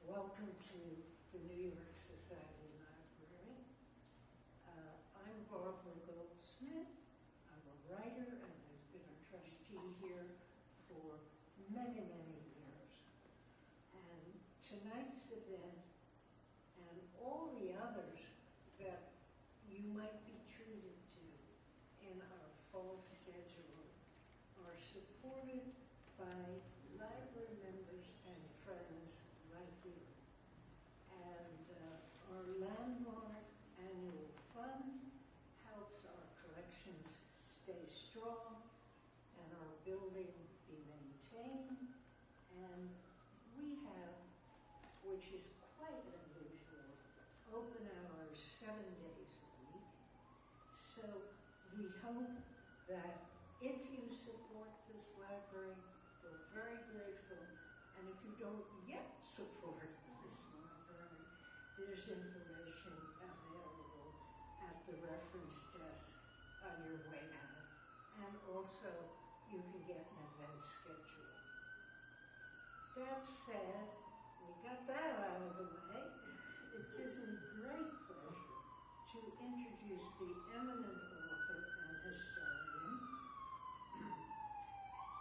Welcome to the New York Society Library. I'm Barbara Goldsmith. I'm a writer and I've been a trustee here for many, many years. And tonight's event and all the others that you might be treated to in our fall schedule are supported by library members and friends like you. And our landmark annual fund helps our collections stay strong and our building be maintained. And we have, which is quite unusual, open hours 7 days a week. So we hope that if you support this library, we're very grateful. And if you don't yet support this library, there's information available at the reference desk on your way out. And also, you can get an event schedule. That said, we got that out of the way. It gives me great pleasure to introduce the eminent author and historian.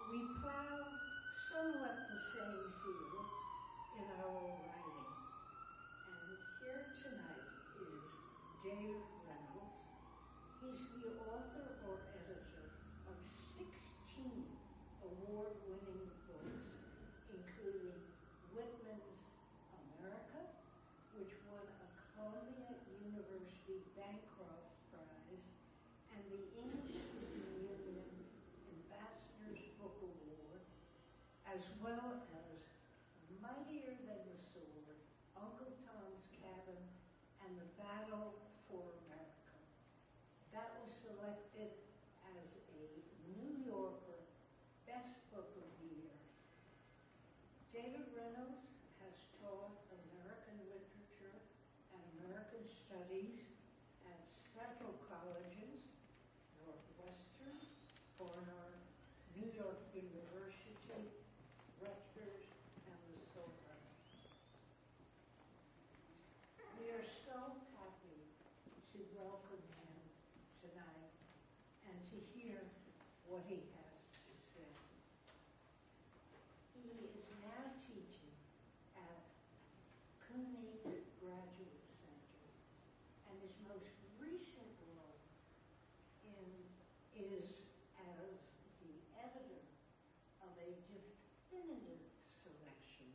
We plow somewhat the same fields in our writing. And here tonight is David Reynolds. He's the author or editor of 16 award-winning books, including Whitman's America, which won a Columbia University Bancroft Prize, and the English Union Ambassador's Book Award, as well as Mightier Than the Sword, Uncle Tom's Cabin, and The Battle for America. That was selected as a New Yorker Best Book of the Year. David Reynolds has taught American literature and American studies at several colleges, Northwestern, Cornell, New York University, Rutgers, and the Sorbonne. We are so happy to welcome him tonight and to hear what he has to say. He is now teaching at CUNY Graduate Center, and his most recent role is as the editor of a definitive selection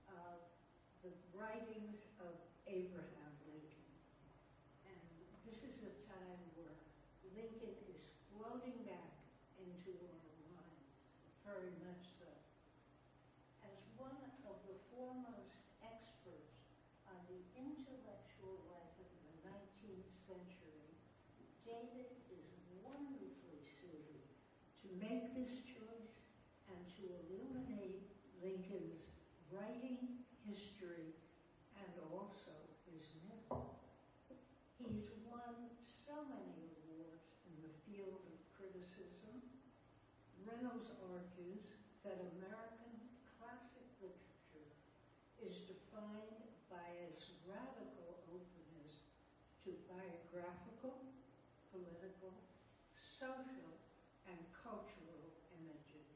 of the writings of Abraham Lincoln. And this is a time where Lincoln is floating back into our minds, very much so. As one of the foremost experts on the intellectual life of the 19th century, David is wonderfully suited to make this choice and to illuminate Lincoln's writing, history, and also his myth. He's won so many awards in the field of criticism. Reynolds argues that American classic literature is defined by its radical openness to biographical, political, social, and cultural images,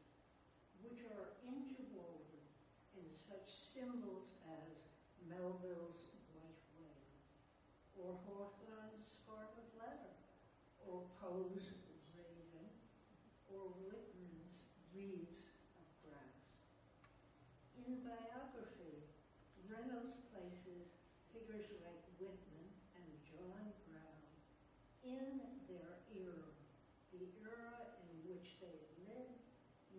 which are interwoven in such symbols as Melville's White Whale, or Hawthorne's Scarlet Letter, or Poe's Raven, or Whitman's Leaves of Grass. In biography, Reynolds places figures like Whitman and John Brown in their era, the era in which they lived,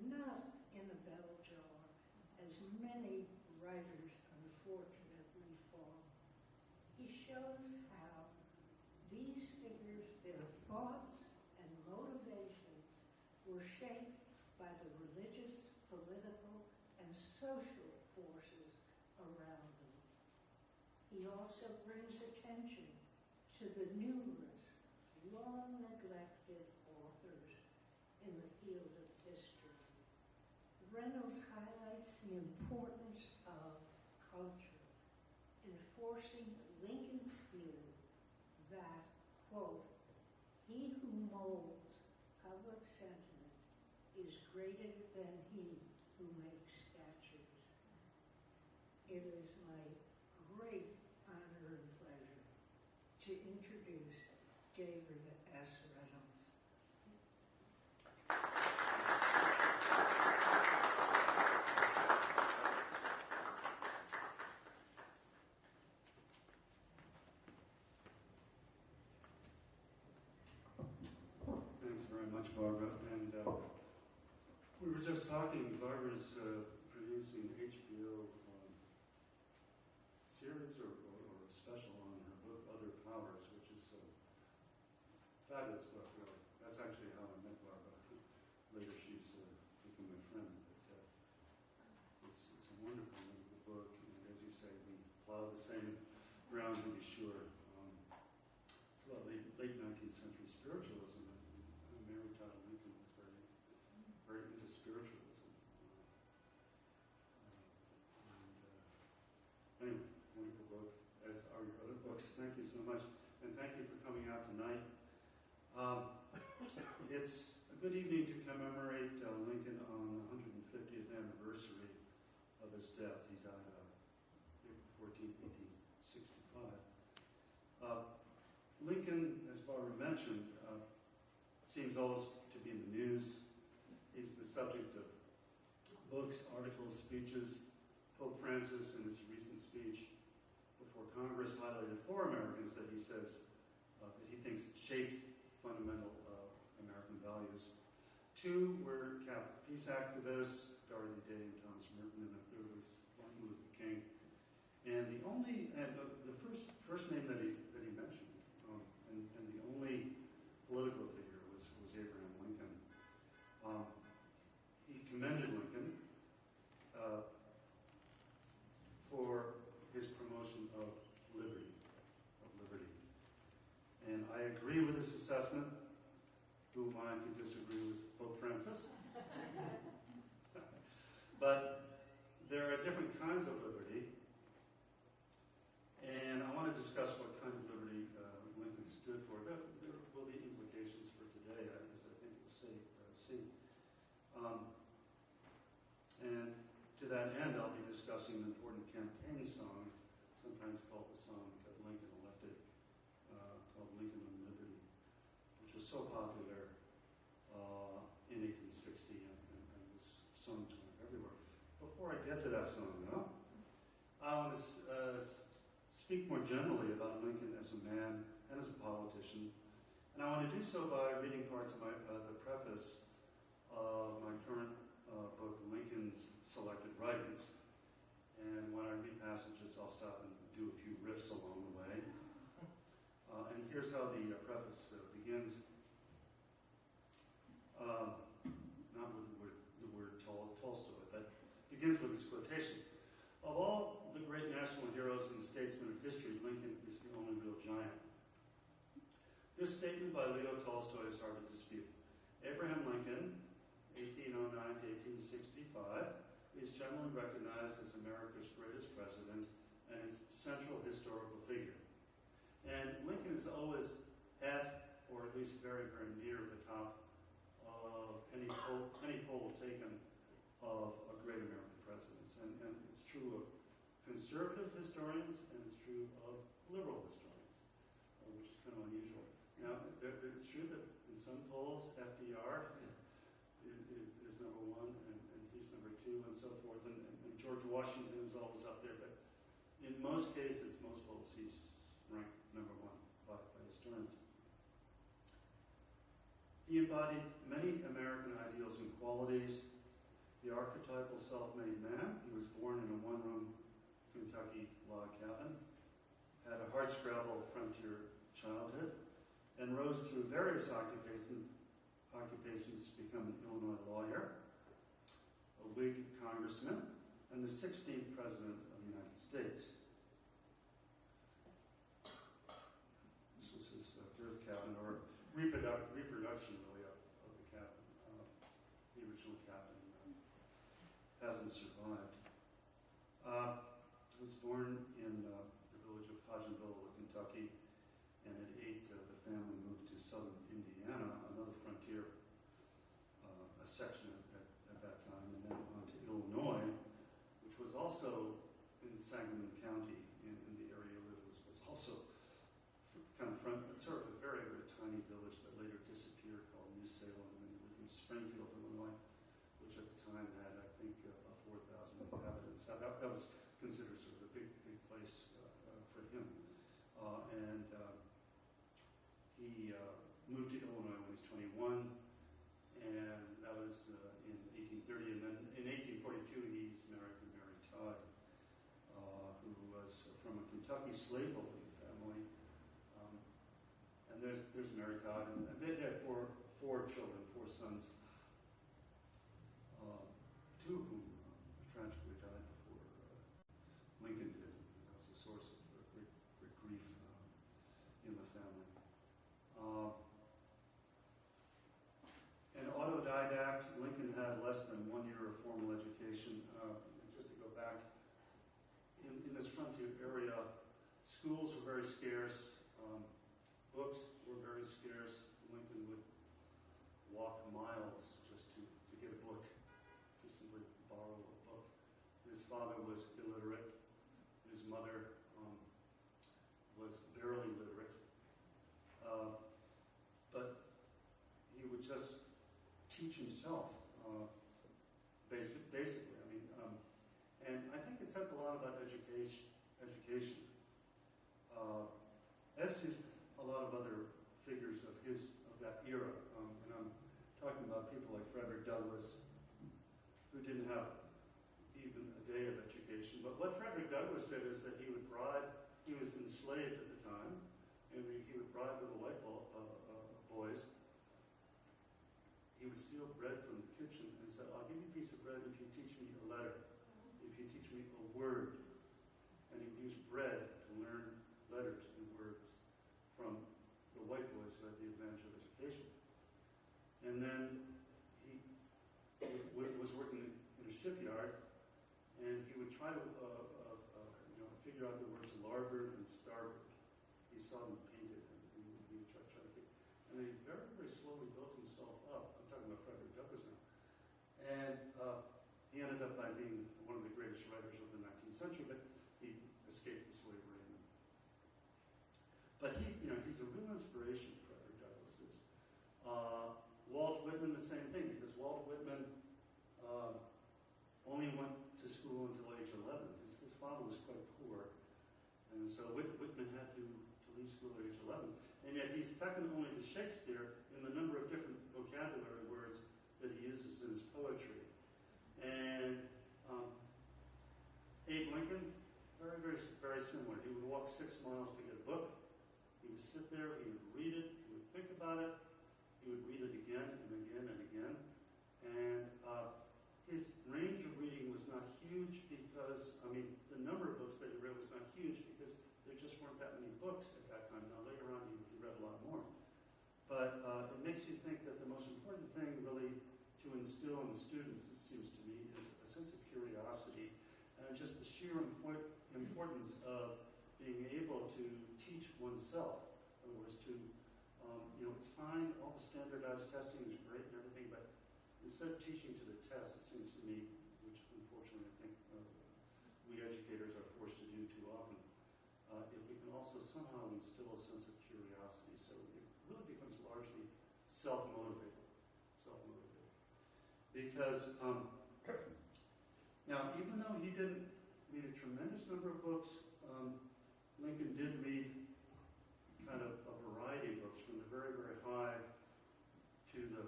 not in a bell jar, as many writers unfortunately fall. He shows how these figures, their thoughts and motivations, were shaped by the religious, political, and social forces around them. He also brings attention to the numerous, long-neglected authors in the field of history. Reynolds highlights the importance of culture enforcing Lincoln's view that, quote, he who molds public sentiment is greater than he who makes statutes. It is my great honor and pleasure to introduce David S. Reynolds. Thanks very much, Barbara. And we were just talking, Barbara's producing HBO series or a special on her book, Other Powers, which is a fabulous book, really. That's actually how I met Barbara. Later she's become my friend. But it's a wonderful, wonderful book. And as you say, we plow the same ground, to be sure. It's about late 19th century spiritualism. And Mary Todd Lincoln was very into spiritualism. Anyway, wonderful book, as are your other books. Thank you so much. And thank you for coming out tonight. It's a good evening to commemorate Lincoln on the 150th anniversary of his death. He died April 14, 1865. Lincoln, as Barbara mentioned, seems always to be in the news. He's the subject of books, articles, speeches. Pope Francis, in his recent speech before Congress, highlighted 4 Americans that he says that he thinks shaped fundamental American values. 2 were Catholic peace activists, Dorothy Day and Thomas Merton, and the 3rd was Martin Luther King. And the first name that he mentioned, and the only political figure was Abraham Lincoln. He commended Lincoln for his promotion of liberty. And I agree with his assessment. Who am I to disagree with Pope Francis? But there are different kinds of liberty, and I want to discuss what kind of liberty Lincoln stood for. There will be implications for today, as I think we'll see. And to that end, I'll be discussing an important campaign song, sometimes called the song that Lincoln elected, called Lincoln on Liberty, which was so popular in 1860 and was sung to everywhere. Before I get to that song, though, I want to speak more generally about Lincoln as a man and as a politician, and I want to do so by reading parts of the preface of my current book, Lincoln's Selected Writings. And when I read passages, I'll stop and do a few riffs along the way. And here's how the preface begins. Not with the word Tolstoy, but begins with this quotation. Of all the great national heroes and statesmen of history, Lincoln is the only real giant. This statement by Leo Tolstoy is hard to dispute. Abraham Lincoln, 1809 to 1865, is generally recognized as America's greatest president and its central historical figure. And Lincoln is always at, or at least very, very near the top of any poll taken of great American presidents. And it's true of conservative historians, and it's true of liberal historians, which is kind of unusual. Now, it's true that in some polls, FDR is number 1, and he's number 2, and so forth, and George Washington is always up there, but in most cases, most polls, he's ranked number 1 by historians. He embodied many American ideals and qualities. The archetypal self-made man. He was born in a 1-room Kentucky log cabin, had a hardscrabble frontier childhood, and rose through various occupations to become an Illinois lawyer, a Whig congressman, and the 16th president of the United States. This was his third cabin, or reproduction really of the cabin. The original cabin hasn't survived. He was born in Kentucky, and at 8, the family moved to southern Indiana, another frontier, a section at that time, and then on to Illinois, which was also in Sangamon County, in the area you lived, was also kind of sort of a very, very tiny village that later disappeared called New Salem, and then lived in Springfield, Illinois, which at the time had, I think, 4,000 inhabitants. That was considered sort of a big place for him. And he moved to Illinois when he was 21, and that was in 1830. And then in 1842, he's married to Mary Todd, who was from a Kentucky slaveholding family. And there's Mary Todd, and they had four children, 4 sons, 2 of whom tragically died before Lincoln did. That was a source of great grief in the family. An autodidact, Lincoln had less than 1 year of formal education. Just to go back, in this frontier area, schools were very scarce. Books were very scarce. Lincoln would walk miles just to get a book, to simply borrow a book. His father was illiterate. His mother was barely literate. But he would just teach himself, basically. I mean, and I think it says a lot about education. As do a lot of other figures of that era. And I'm talking about people like Frederick Douglass, who didn't have even a day of education. But what Frederick Douglass did is that he was enslaved at the time, and he would bribe little white boys. He would steal bread from the kitchen and say, I'll give you a piece of bread if you teach me a letter, if you teach me a word. And he would use bread to learn letters and words from the white boys who had the advantage of education. And then he was working in a shipyard, and he would try to figure out the words larboard and starboard. He saw them painted, and he would try to figure. And he very, very slowly built himself up. I'm talking about Frederick Douglass now. And he ended up by being one of the greatest writers of the 19th century, but he escaped from slavery. But he's a real inspiration, Frederick Douglass is. Walt Whitman, the same thing, because Walt Whitman only went to school until age 11. His father was quite poor, and so Whitman had to leave school at age 11. And yet he's second only to Shakespeare in the number of different vocabulary words that he uses in his poetry. And Abe Lincoln, very, very, very similar. He would walk 6 miles to get a book. He would sit there, he would read it, he would think about it, he would read it again and again and again. And his range of reading was not huge because, the number of books that he read was not huge because there just weren't that many books at that time. Now, later on, he read a lot more. But it makes you think that the most important thing, really, to instill in students, it seems to me, is a sense of curiosity and just the sheer importance of being able to teach oneself. In other words, it's fine, all the standardized testing is great and everything, but instead of teaching to the test, it seems to me, which unfortunately I think we educators are forced to do too often, if we can also somehow instill a sense of curiosity, so it really becomes largely self-motivated. Because now, even though he didn't read a tremendous number of books, Lincoln did read kind of a variety of books, from the very, very high to the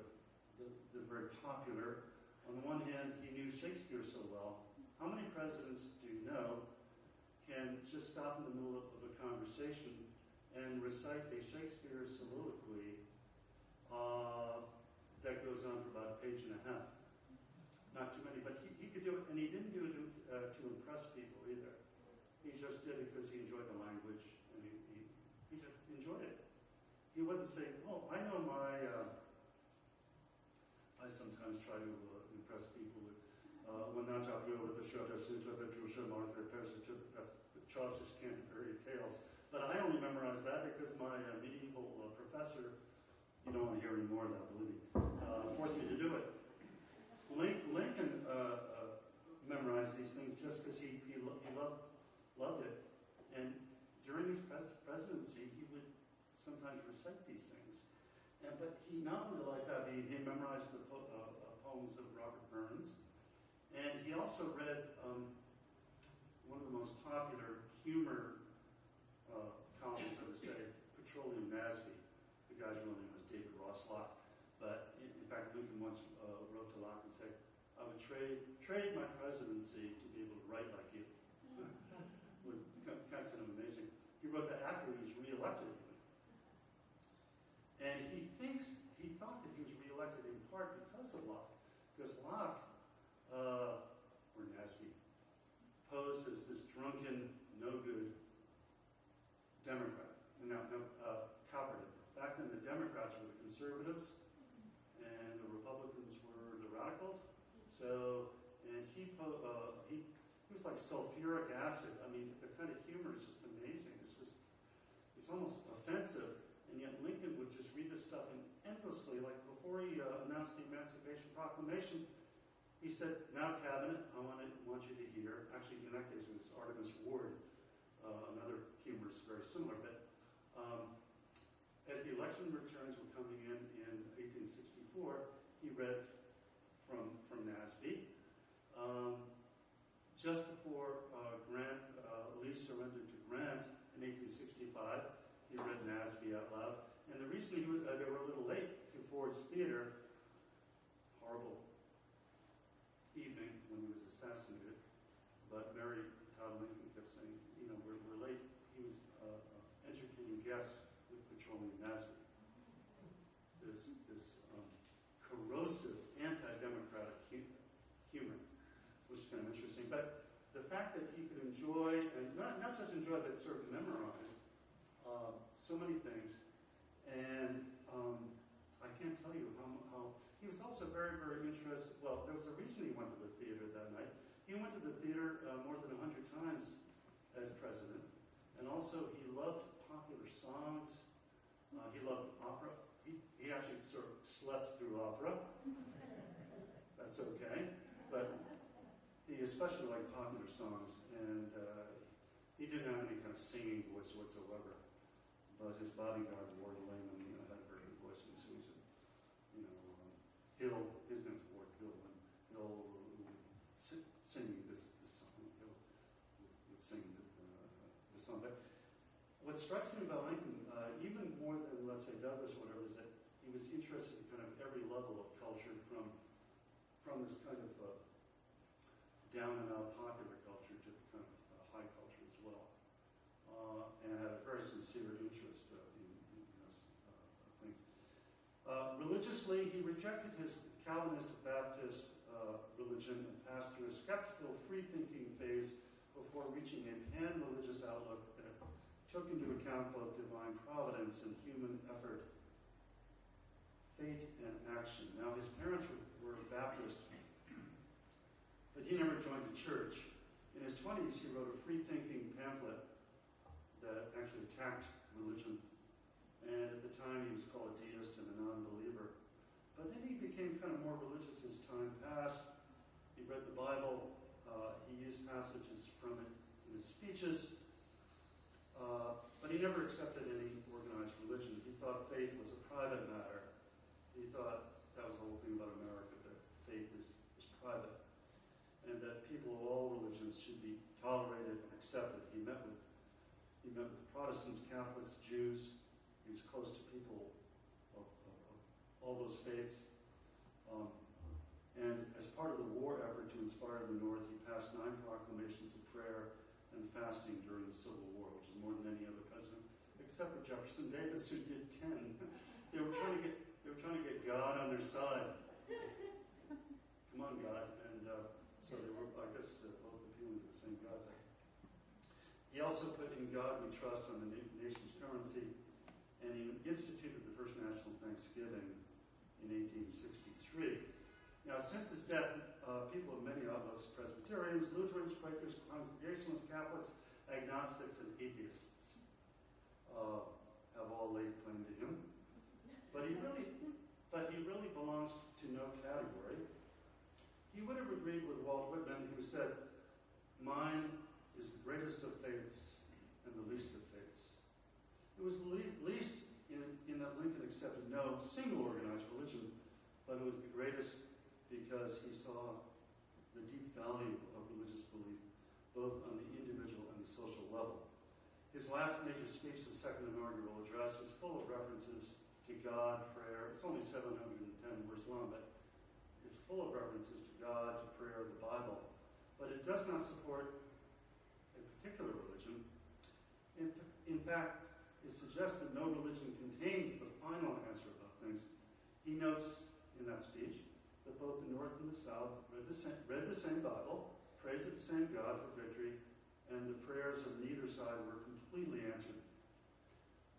very popular. On the one hand, he knew Shakespeare so well. How many presidents do you know can just stop in the middle of a conversation and recite a Shakespeare soliloquy that goes on for about a page and a half? Not too many, but he could do it, and he didn't do it to impress people either. He just did it because he enjoyed the language, and he just enjoyed it. He wasn't saying, oh, I know my... I sometimes try to impress people with that's Chaucer's Canterbury Tales. But I only memorized that because my medieval professor, you don't want to hear any more of that, believe me, forced me to do it. Lincoln memorized these things just because he loved it. And during his presidency, he would sometimes recite these things. But he not only liked that, he memorized the poems of Robert Burns. And he also read one of the most popular humor columns of his day, Petroleum Nasby. The guy's real name was David Ross Locke. But in fact, Lincoln once wrote to Locke and said, I would trade my presidency to be able to write like you. Kind of amazing. He wrote that after he was reelected. And he thought that he was reelected in part because of Locke. Because Locke, or Nasby, posed as this drunken, no-good Democrat. Cooperative. Back then, the Democrats were the conservatives, and the Republicans were the radicals. So, and he was like sulfuric acid. I mean, the kind of humor is just amazing. It's almost offensive. And yet Lincoln would just read this stuff endlessly. Like before he announced the Emancipation Proclamation, he said, now, Cabinet, I want you to hear. Actually, in that case, it was Artemus Ward, another humorist very similar. But as the election returns were coming in 1864, he read from Nasby. Just before Lee surrendered to Grant in 1865, he read Nasby out loud. And the reason they were a little late to Ford's Theater, horrible evening when he was assassinated, but Mary Todd Lincoln kept saying, we're late. He was entertaining guests with Petroleum Nasby. This corrosive, anti-democratic humor, which is kind of interesting. But the fact that he could enjoy, and not just enjoy, but sort of memorize so many things. And I can't tell you how he was also very, very interested. Well, there was a reason he went to the theater that night. He went to the theater more than 100 times as president. And also he loved popular songs. He loved opera. He actually sort of slept through opera. That's okay. But he especially liked popular songs. And he didn't have any kind of singing voice whatsoever. But his bodyguard, Ward Layman, had a very good voice, and so he said, Hill, his name's Ward Hill, and Hill would sing this song. Hill would sing the song. But what strikes me about Lincoln, even more than, let's say, Douglas or whatever, is that he was interested in kind of every level of culture, from this kind of down-and-out popular culture to the kind of high culture as well. And had a very sincere interest in things. Religiously, he rejected his Calvinist Baptist religion and passed through a skeptical, free-thinking phase before reaching a pan-religious outlook that took into account both divine providence and human effort, fate, and action. Now, his parents were Baptist, but he never joined the church. In his 20s, he wrote a free-thinking pamphlet that actually attacked religion. And at the time, he was called a deist and a non-believer. But then he became kind of more religious as time passed. He read the Bible. He used passages from it in his speeches. But he never accepted any organized religion. He thought faith was a private matter. He thought that was the whole thing about America, that faith is private. And that people of all religions should be tolerated and accepted. He met with Protestants, Catholics, Jews. He was close to people of all those faiths. And as part of the war effort to inspire the North, he passed 9 proclamations of prayer and fasting during the Civil War, which is more than any other president, except for Jefferson Davis, who did 10. They were trying to get God on their side. Come on, God. And so they were, I guess, both appealing to the same God. He also put "In God We Trust" on the nation's currency, and he instituted the first national Thanksgiving in 1863. Now, since his death, people of many outlooks, Presbyterians, Lutherans, Quakers, Congregationalists, Catholics, agnostics, and atheists, have all laid claim to him. But he really belongs to no category. He would have agreed with Walt Whitman, who said, "Mine is the greatest of faiths and the least of faiths." It was the least in that Lincoln accepted no single organized religion, but it was the greatest because he saw the deep value of religious belief, both on the individual and the social level. His last major speech, the second inaugural address, is full of references to God, prayer. It's only 710 words long, but it's full of references to God, to prayer, the Bible. But it does not support a particular religion. In fact, it suggests that no religion contains the final answer about things. He notes in that speech that both the North and the South read the same Bible, prayed to the same God for victory, and the prayers of neither side were completely answered.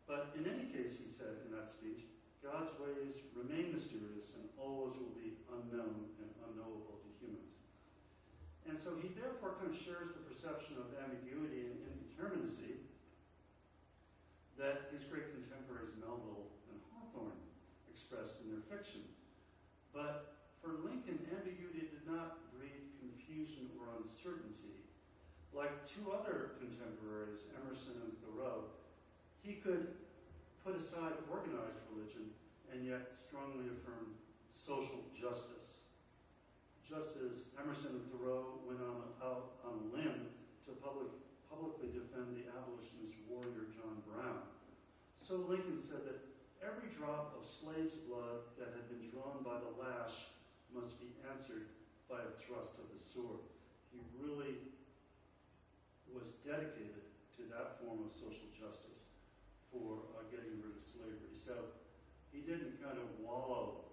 But in any case, he said in that speech, God's ways remain mysterious and always will be unknown and unknowable to humans. And so he therefore kind of shares the perception of ambiguity and indeterminacy that his great contemporaries Melville and Hawthorne expressed in their fiction. But for Lincoln, ambiguity did not breed confusion or uncertainty. Like two other contemporaries, Emerson and Thoreau, he could put aside organized religion and yet strongly affirm social justice. Just as Emerson and Thoreau went out on a limb to publicly defend the abolitionist warrior John Brown, so Lincoln said that every drop of slave's blood that had been drawn by the lash must be answered by a thrust of the sword. He really was dedicated to that form of social justice for getting rid of slavery. So he didn't kind of wallow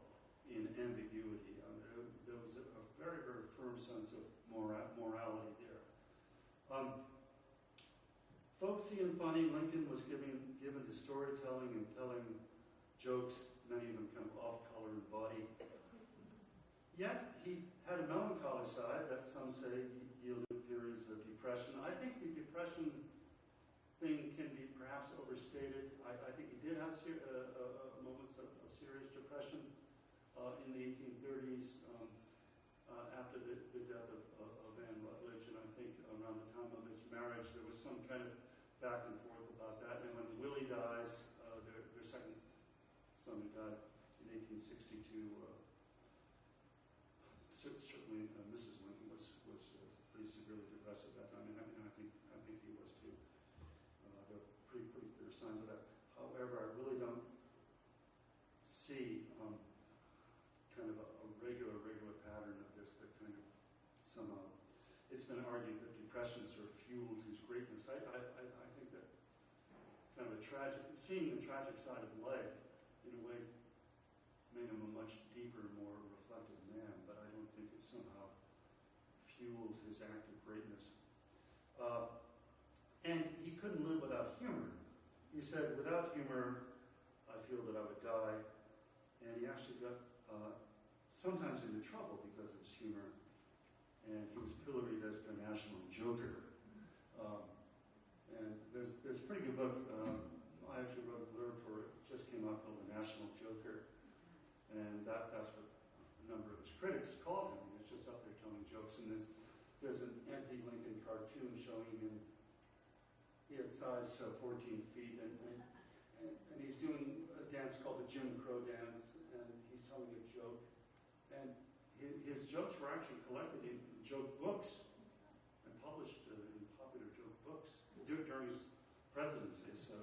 in ambiguity. There was a very, very firm sense of morality there. Folksy and funny, Lincoln was given to storytelling and telling jokes, many of them kind of off-color and bawdy. Yet he had a melancholy side that some say yielded periods of depression. I think the depression thing can be perhaps overstated. I think he did have moments of serious depression in the 1830s after the death of Anne Rutledge, and I think around the time of his marriage there was some kind of back and forth about that. And when Willie dies, their second son who died in 1862, certainly Mrs. Lincoln was pretty severely depressed at that time, and I think he was too. There are pretty clear signs of that. However, I really don't see kind of a regular pattern of this that kind of somehow, it's been argued that depression sort of fueled his greatness. I think that kind of seeing the tragic side of life in a way made him a much deeper, more reflective man, but I don't think it somehow fueled his act of greatness. And he couldn't live without humor. He said, without humor, I feel that I would die. And he actually got sometimes into trouble because of his humor. And he was pilloried as the national joker. And there's a pretty good book. I actually wrote a blurb for it. Just came out called The National Joker. And that's what a number of his critics called him. He was just up there telling jokes. And there's an anti-Lincoln cartoon showing him. He had size 14 feet, and he's doing a dance called the Jim Crow dance, and he's telling a joke. And his jokes were actually collected in joke books and published in popular joke books during his presidency. So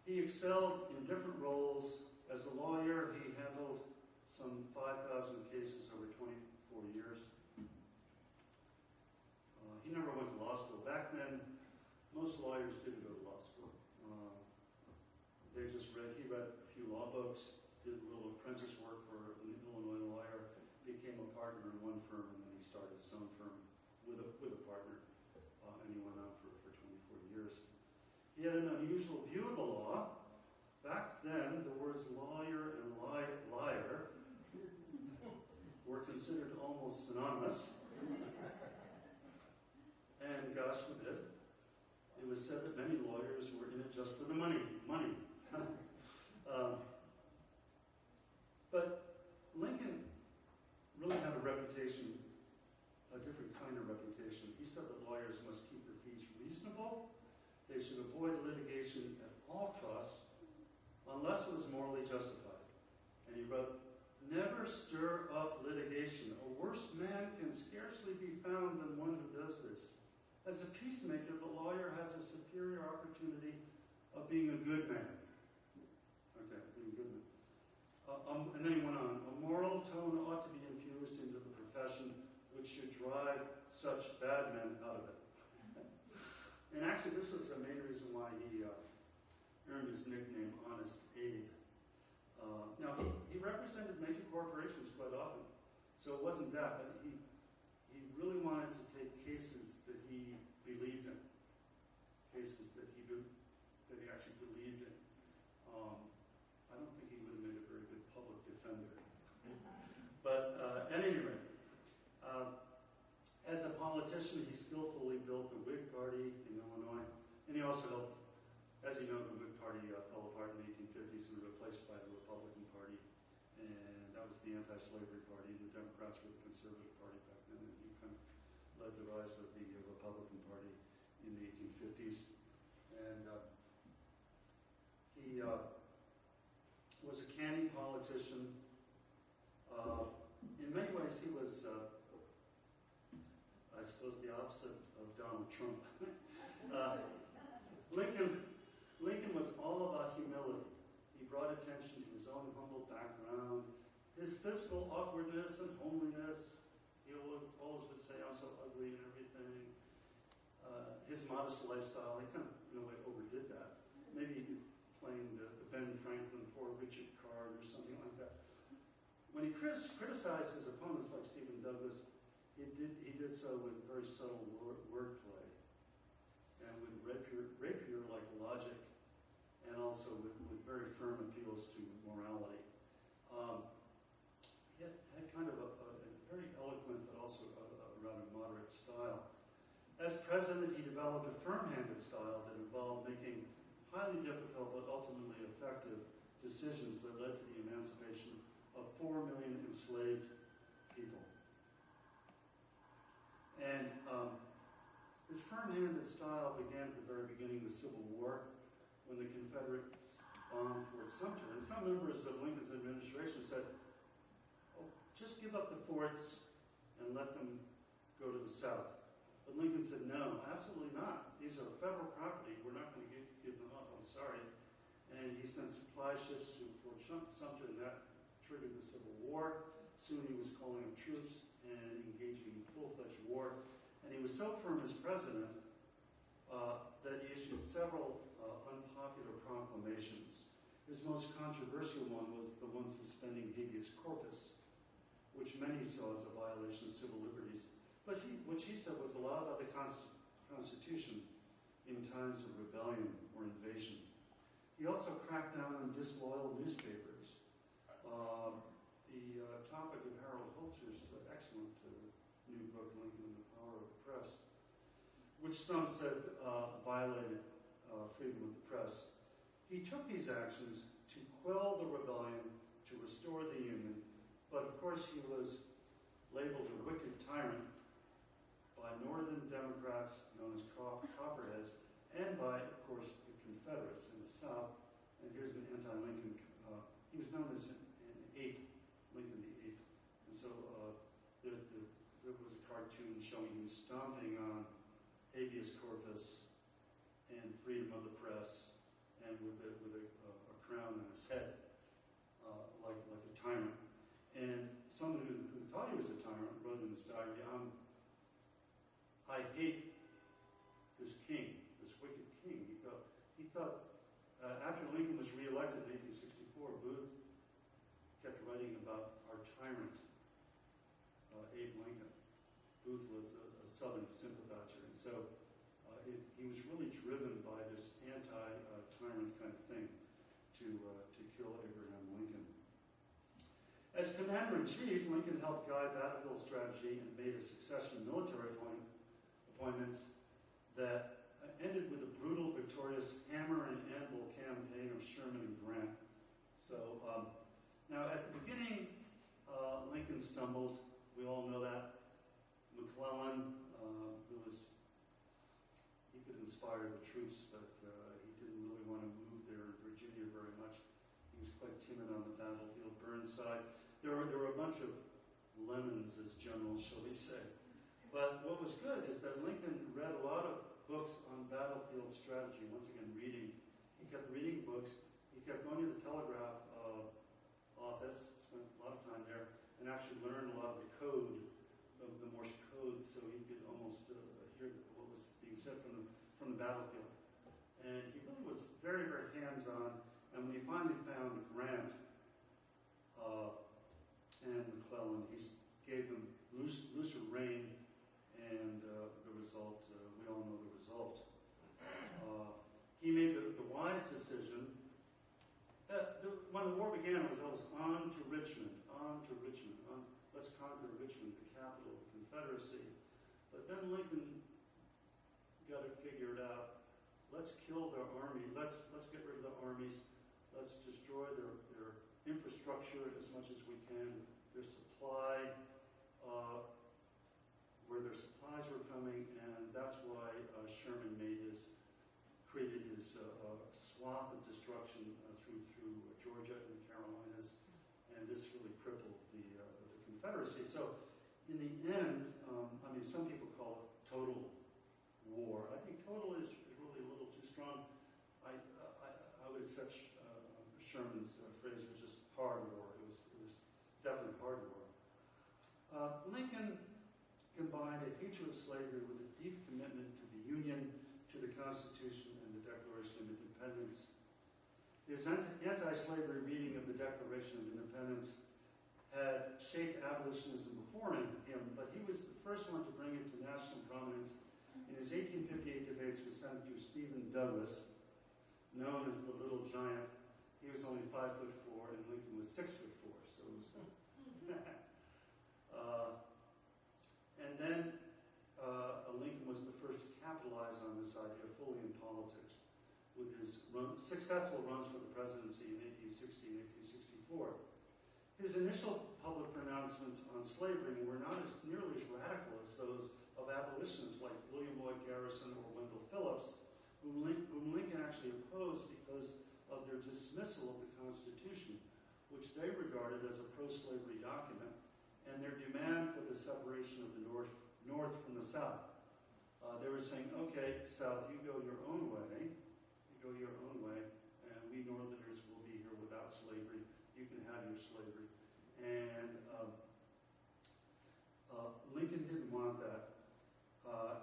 he excelled in different roles. As a lawyer, he handled some 5,000 cases over 24 years. He never went to law school. Back then, most lawyers didn't go to law school. He read a few law books, did a little apprentice work for an Illinois lawyer, became a partner in one firm, and then he started his own firm with a partner, and he went on for 24 years. He had an unusual view of the law. Back then, the words lawyer and liar were considered almost synonymous. And gosh forbid, said that many lawyers were in it just for the money. But Lincoln really had a reputation, a different kind of reputation. He said that lawyers must keep their fees reasonable. They should avoid litigation at all costs unless it was morally justified. And he wrote, "Never stir up litigation. A worse man can scarcely be found than one who does this. As a peacemaker, the lawyer has a superior opportunity of being a good man." Okay, being a good man. And then he went on, "A moral tone ought to be infused into the profession, which should drive such bad men out of it." And actually, this was a main reason why he earned his nickname, Honest Abe. Now, he represented major corporations quite often, so it wasn't that, but he really wanted to take cases that he believed in, cases that he actually believed in. I don't think he would have made a very good public defender. But at any rate, as a politician, he skillfully built the Whig Party in Illinois, and he also helped, as you know, the Whig Party fell apart in the 1850s and replaced by the Republican Party, and that was the anti-slavery party. The Democrats were the conservative party back then, and he kind of led the rise of the Republican Party in the 1850s. And he was a canny politician. In many ways, he was, I suppose, the opposite of Donald Trump. Lincoln was all about humility. He brought attention to his own humble background, his physical awkwardness and homeliness. He always would say, "I'm so ugly," and everything. His modest lifestyle, he kind of, in a way, overdid that. Maybe playing the Ben Franklin, Poor Richard card or something like that. When he criticized his opponents like Stephen Douglas, he did so with very subtle wordplay and with rapier-like logic, and also with very firm appeals to morality. He had kind of a very eloquent but also a rather moderate style. As president, he developed a firm-handed style that involved making highly difficult but ultimately effective decisions that led to the emancipation of 4 million enslaved people. And his firm-handed style began at the very beginning of the Civil War, when the Confederates bombed Fort Sumter. And some members of Lincoln's administration said, "Oh, just give up the forts and let them go to the South." But Lincoln said, "No, absolutely not. These are federal property. We're not going to give them up. I'm sorry." And he sent supply ships to Fort Sumter, and that triggered the Civil War. Soon he was calling up troops and engaging in full-fledged war. And he was so firm as president that he issued several unpopular proclamations. His most controversial one was the one suspending habeas corpus, which many saw as a violation of civil liberties, but which he said was allowed by the Constitution in times of rebellion or invasion. He also cracked down on disloyal newspapers. The topic of Harold Holzer's excellent new book, Lincoln and the Power of the Press, which some said violated freedom of the press. He took these actions to quell the rebellion, to restore the Union, but of course he was labeled a wicked tyrant by Northern Democrats, known as Copperheads, and by, of course, the Confederates in the South. And here's an anti-Lincoln, he was known as an ape, Lincoln the Ape. And so there was a cartoon showing him stomping on habeas corpus and freedom of the press, and with a crown on his head, like a tyrant. And someone who thought he was a tyrant wrote in his diary, "I hate this king, this wicked king." He thought after Lincoln was reelected in 1864, Booth kept writing about our tyrant, Abe Lincoln. Booth was a Southern sympathizer, and so he was really driven by this anti-tyrant kind of thing to kill Abraham Lincoln. As Commander-in-Chief, Lincoln helped guide battlefield strategy and made a succession of military appointments that ended with a brutal, victorious hammer and anvil campaign of Sherman and Grant. So now at the beginning, Lincoln stumbled. We all know that. McClellan, he could inspire the troops, but he didn't really want to move there in Virginia very much. He was quite timid on the battlefield. Burnside. There were a bunch of lemons as generals, shall we say. But what was good is that Lincoln read a lot of books on battlefield strategy. Once again, reading. He kept reading books. He kept going to the telegraph office, spent a lot of time there, and actually learned a lot of the code, the Morse code, so he could almost hear what was being said from the battlefield. And he really was very, very hands-on. And when he finally found Grant and McClellan, he gave them looser rein, and the result, we all know the result. He made the wise decision. When the war began, it was always on to Richmond. Let's conquer Richmond, the capital of the Confederacy. But then Lincoln got it figured out. Let's kill their army. Let's get rid of the armies. Let's destroy their infrastructure as much as we can. Their supply, where their supplies were coming, and that's why Sherman created his swath of destruction through Georgia and the Carolinas, and this really crippled the Confederacy. So, in the end, some people call it total war. I think total is really a little too strong. I would accept Sherman's phrase, which is hard war. It was definitely hard war. Lincoln combined a hatred of slavery with a deep commitment to the Union, to the Constitution, and the Declaration of Independence. His anti-slavery reading of the Declaration of Independence had shaped abolitionism before him, but he was the first one to bring it to national prominence in his 1858 debates with Senator Stephen Douglas, known as the Little Giant. He was only 5'4", and Lincoln was 6'4", so it was. And then Lincoln was the first to capitalize on this idea fully in politics, with his successful runs for the presidency in 1860 and 1864. His initial public pronouncements on slavery were not nearly as radical as those of abolitionists like William Lloyd Garrison or Wendell Phillips, whom Lincoln actually opposed because of their dismissal of the Constitution, which they regarded as a pro-slavery document, and their demand for the separation of the North from the South. They were saying, okay, South, you go your own way, and we Northerners will be here without slavery. You can have your slavery. And Lincoln didn't want that.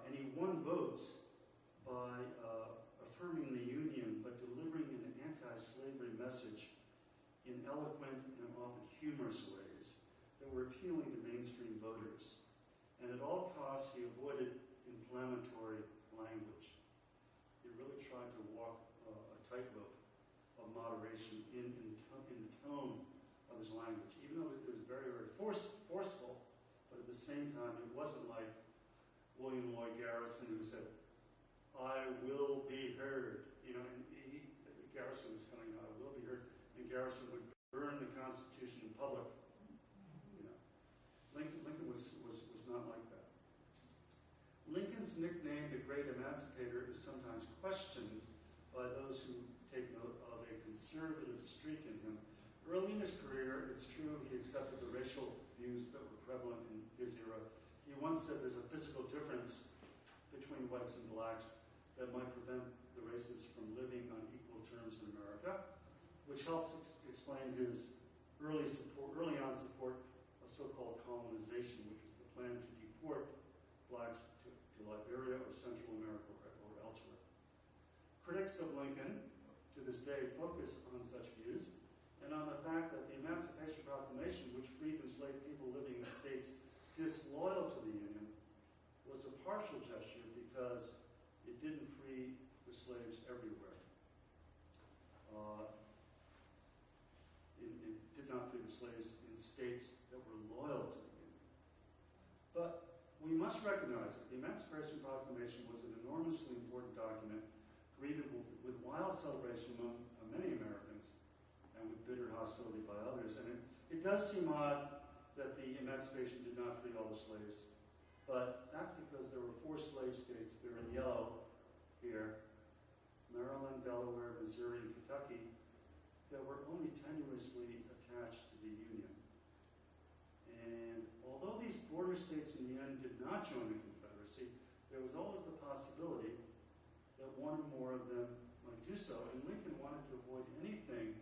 And he won votes by affirming the Union, but delivering an anti-slavery message in eloquent and often humorous ways that were appealing to mainstream voters. And at all costs, he avoided inflammatory language. He really tried to walk a tightrope of moderation in the tone of his language, even though it was very, very forceful, but at the same time, it wasn't like William Lloyd Garrison, who said, I will be heard. And Garrison was coming out, I will be heard, and Garrison would burn the Constitution in public. Lincoln was not like that. Lincoln's nickname, the Great Emancipator, is sometimes questioned by those who take note of a conservative streak in him. Early in his career, it's true he accepted the racial views that were prevalent in his era. He once said there's a physical difference between whites and blacks that might prevent the races from living on equal terms in America, which helps explain his early on support of so-called colonization, which was the plan to deport blacks to Liberia or Central America or elsewhere. Critics of Lincoln, to this day, focus on such views and on the fact that the Emancipation Proclamation, which freed enslaved people living in states disloyal to the Union, was a partial gesture because it didn't free the slaves everywhere. It did not free the slaves in states that were loyal to the Union. But we must must recognize that the Emancipation Proclamation was an enormously important document, greeted with wild celebration among many Americans, and with bitter hostility by others. And it does seem odd that the Emancipation did not free all the slaves, but that's because there were 4 slave states. They're in yellow here: Maryland, Delaware, Missouri, and Kentucky, that were only tenuously attached to the Union. And although these border states in the end did not join the Confederacy, there was always the possibility that one or more of them might do so. And Lincoln wanted to avoid anything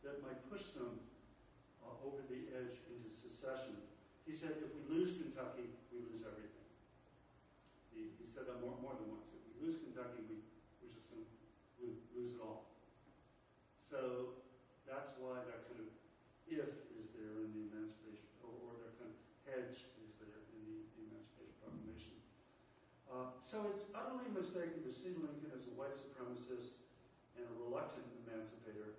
that might push them over the edge into secession. He said, if we lose Kentucky, we lose everything. He said that more than once. If we lose Kentucky, we're just going to lose it all. So that's why that kind of if is there in the Emancipation, or that kind of hedge is there in the Emancipation Proclamation. So it's utterly mistaken to see Lincoln as a white supremacist and a reluctant emancipator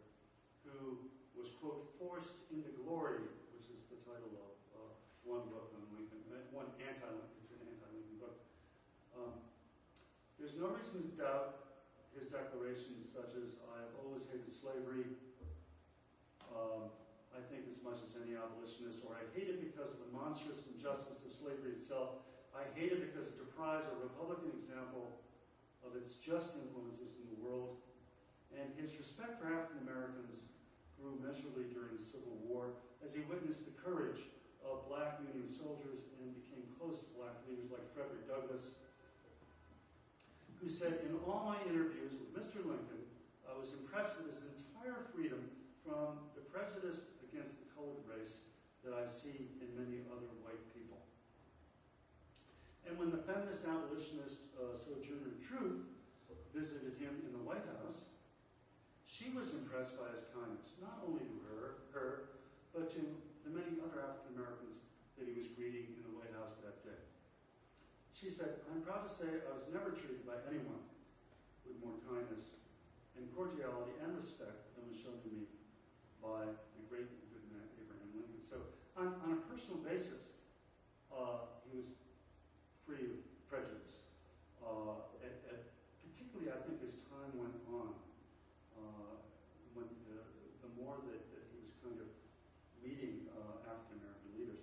who was, quote, forced into glory, which is the title of one book on Lincoln, one anti-Lincoln, it's an anti-Lincoln book. There's no reason to doubt his declarations such as, I have always hated slavery, I think as much as any abolitionist, or I hate it because of the monstrous injustice of slavery itself. I hate it because it deprives a Republican example of its just influences in the world. And his respect for African Americans grew measurably during the Civil War as he witnessed the courage of black Union soldiers and became close to black leaders like Frederick Douglass, who said, in all my interviews with Mr. Lincoln, I was impressed with his entire freedom from the prejudice against the colored race that I see in many other white people. And when the feminist abolitionist Sojourner Truth visited him in the White House, she was impressed by his kindness, not only to her, but to the many other African Americans that he was greeting in the White House that day. She said, I'm proud to say I was never treated by anyone with more kindness and cordiality and respect than was shown to me by the great and good man Abraham Lincoln. So on a personal basis, he was free of prejudice. Particularly, I think, as time went on, when the more that he was kind of meeting African American leaders.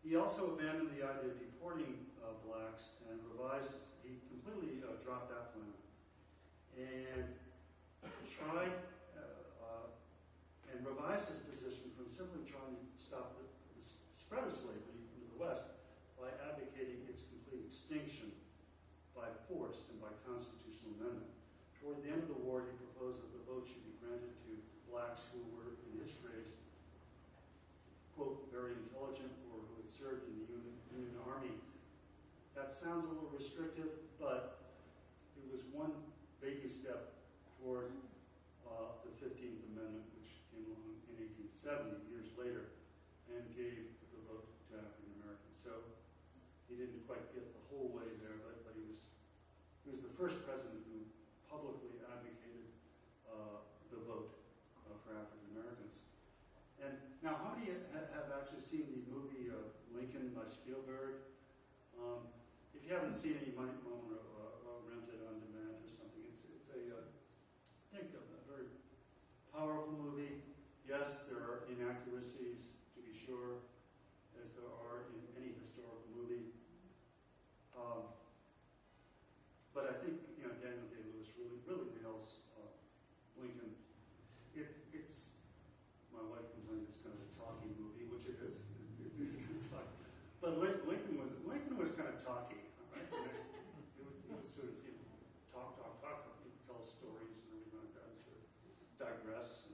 He also abandoned the idea of deporting blacks and he completely dropped that plan and tried and revised his position from simply trying to stop the spread of slavery into the West by advocating its complete extinction by force and by constitutional amendment. Toward the end of the war, he proposed that the vote should be granted to blacks who were, in his phrase, quote, very intelligent, or who had served in the Union Army. That sounds a little restrictive, but it was one baby step toward the 15th Amendment, which came along in 1870, years later, and gave the vote to African Americans. So he didn't quite get the whole way there, but he was the first president who publicly advocated the vote for African Americans. And now, how many have actually seen the movie Lincoln by Spielberg? If you haven't seen it, you might want to rent it on demand or something. It's I think, a very powerful movie. Yes, there are inaccuracies, to be sure, as there are in any historical movie. But I think Daniel Day-Lewis really nails Lincoln. It's my wife complained it's kind of a talky movie, which it is. It is kind of talky. But Lincoln was kind of talky, all right? He was sort of talk. He would tell stories and everything like that, sort of digress.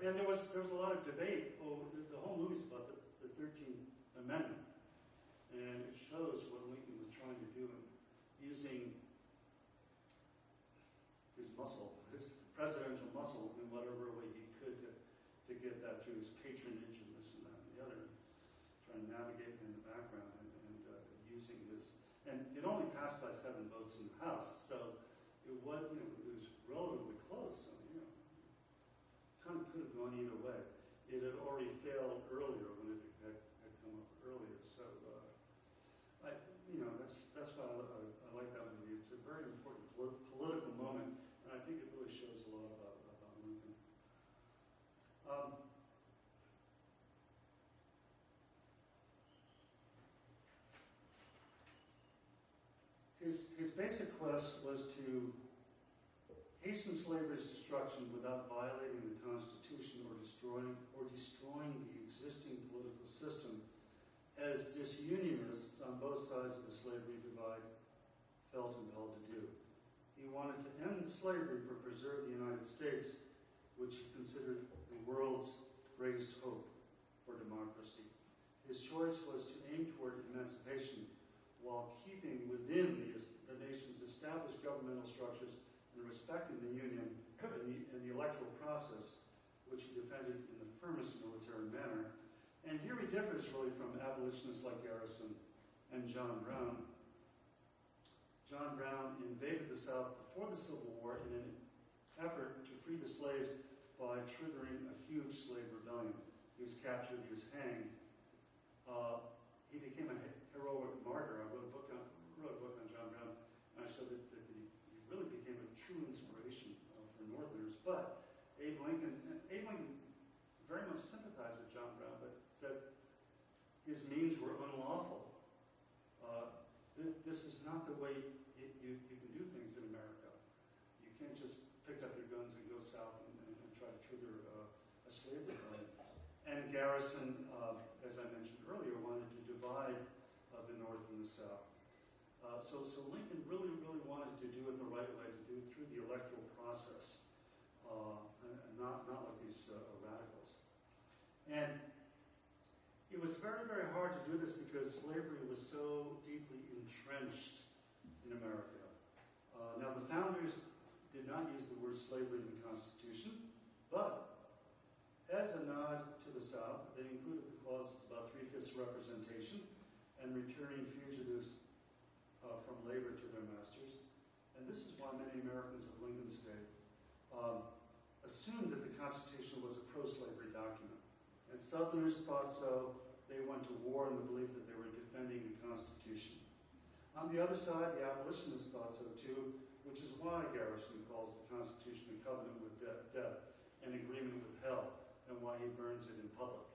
And there was a lot of debate. The whole movie's about the 13th Amendment, and it shows what Lincoln was trying to do in using his muscle, his presidential muscle, in whatever way he could to get that through his patronage and this and that and the other, trying to navigate in the background and using his. And it only passed by 7 votes in the House, so it was relatively close. So, kind of could have gone either way. It had already failed earlier when it had come that's why I like that movie. It's a very important political moment, and I think it really shows a lot about Lincoln. His basic quest was to hasten slavery's destruction without violating the Constitution or destroying the existing political system, as disunionists on both sides of the slavery divide felt impelled to do. He wanted to end slavery but preserve the United States, which he considered the world's greatest hope for democracy. His choice was to aim toward emancipation while keeping within the nation's established governmental structures and respecting the Union and the electoral process, which he defended in the firmest military manner. And here he differs really from abolitionists like Garrison and John Brown. John Brown invaded the South before the Civil War in an effort to free the slaves by triggering a huge slave rebellion. He was captured, he was hanged. He became a heroic martyr. I wrote a book on John Brown, and I showed that he really became a true inspiration for Northerners. But Abe Lincoln very much sympathized with John Brown, but said his means were unlawful. This is not the way you can do things in America. You can't just pick up your guns and go south and try to trigger a slave rebellion. And Garrison, as I mentioned earlier, wanted to divide the North and the South. So Lincoln really wanted to do it the right way, to do it through the electoral process, and not like these radicals. And it was very, very hard to do this because slavery was so deeply entrenched in America. Now, the founders did not use the word slavery in the Constitution, but as a nod to the South, they included the clauses about 3/5 representation and returning fugitives from labor to their masters. And this is why many Americans of Lincoln's day assumed that the Constitution was a pro-slavery document. And Southerners thought so. They went to war in the belief that they were defending the Constitution. On the other side, the abolitionists thought so too, which is why Garrison calls the Constitution a covenant with death, an agreement with hell, and why he burns it in public.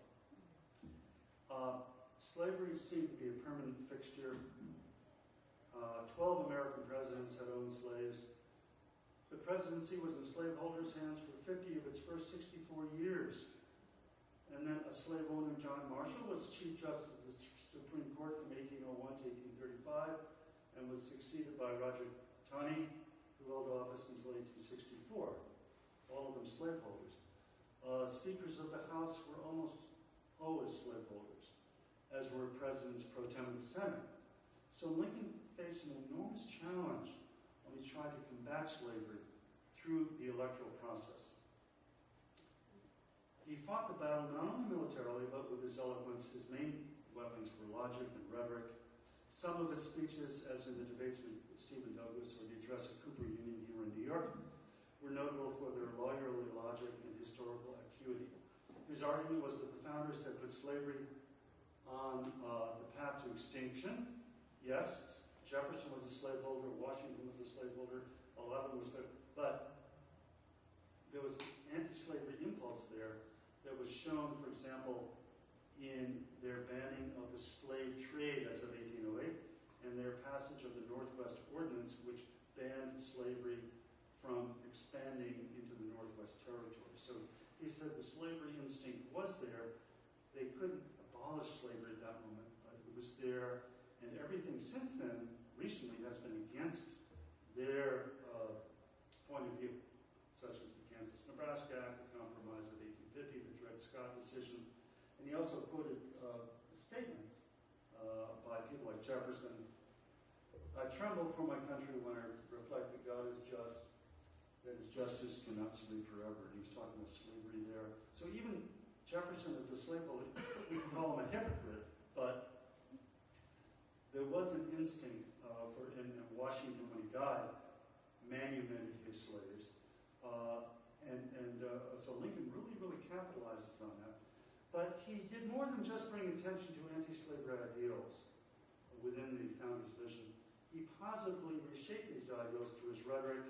Slavery seemed to be a permanent fixture. 12 American presidents had owned slaves. The presidency was in slaveholders' hands for 50 of its first 64 years. And then a slave owner, John Marshall, was Chief Justice of the Supreme Court from 1801 to 1835 and was succeeded by Roger Taney, who held office until 1864, all of them slaveholders. Speakers of the House were almost always slaveholders, as were presidents pro tem of the Senate. So Lincoln faced an enormous challenge when he tried to combat slavery through the electoral process. He fought the battle not only militarily, but with his eloquence. His main weapons were logic and rhetoric. Some of his speeches, as in the debates with Stephen Douglas or the address at Cooper Union here in New York, were notable for their lawyerly logic and historical acuity. His argument was that the founders had put slavery on the path to extinction. Yes, Jefferson was a slaveholder, Washington was a slaveholder, a lot of them were slaveholders, but there was an anti-slavery impulse there that was shown, for example, in their banning of the slave trade as of 1808 and their passage of the Northwest Ordinance, which banned slavery from expanding into the Northwest Territory. So he said the slavery instinct was there. They couldn't abolish slavery at that moment, but it was there, and everything since then, recently, has been against their point of view, such as the Kansas-Nebraska Act, the Compromise of 1850, the Dred Scott decision. And he also quoted statements by people like Jefferson. I tremble for my country when I reflect that God is just, that his justice cannot sleep forever. He was talking about slavery there. So even Jefferson as a slaveholder, we can call him a hypocrite, but there was an instinct in Washington when he died, manumitted his slaves. So Lincoln really capitalizes on that. But he did more than just bring attention to anti-slavery ideals. within the founder's vision. He positively reshaped these ideals through his rhetoric.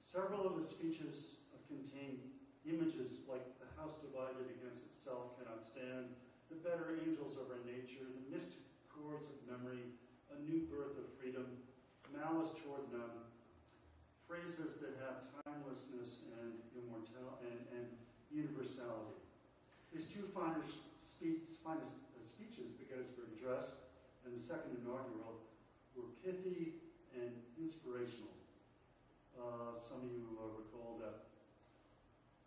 Several of his speeches contain images like the house divided against itself cannot stand, the better angels of our nature, the mystic chords of memory, a new birth of freedom, malice toward none, phrases that have timelessness and and universality. His two finest speeches, the Gettysburg Address and the second inaugural, were pithy and inspirational. Some of you recall that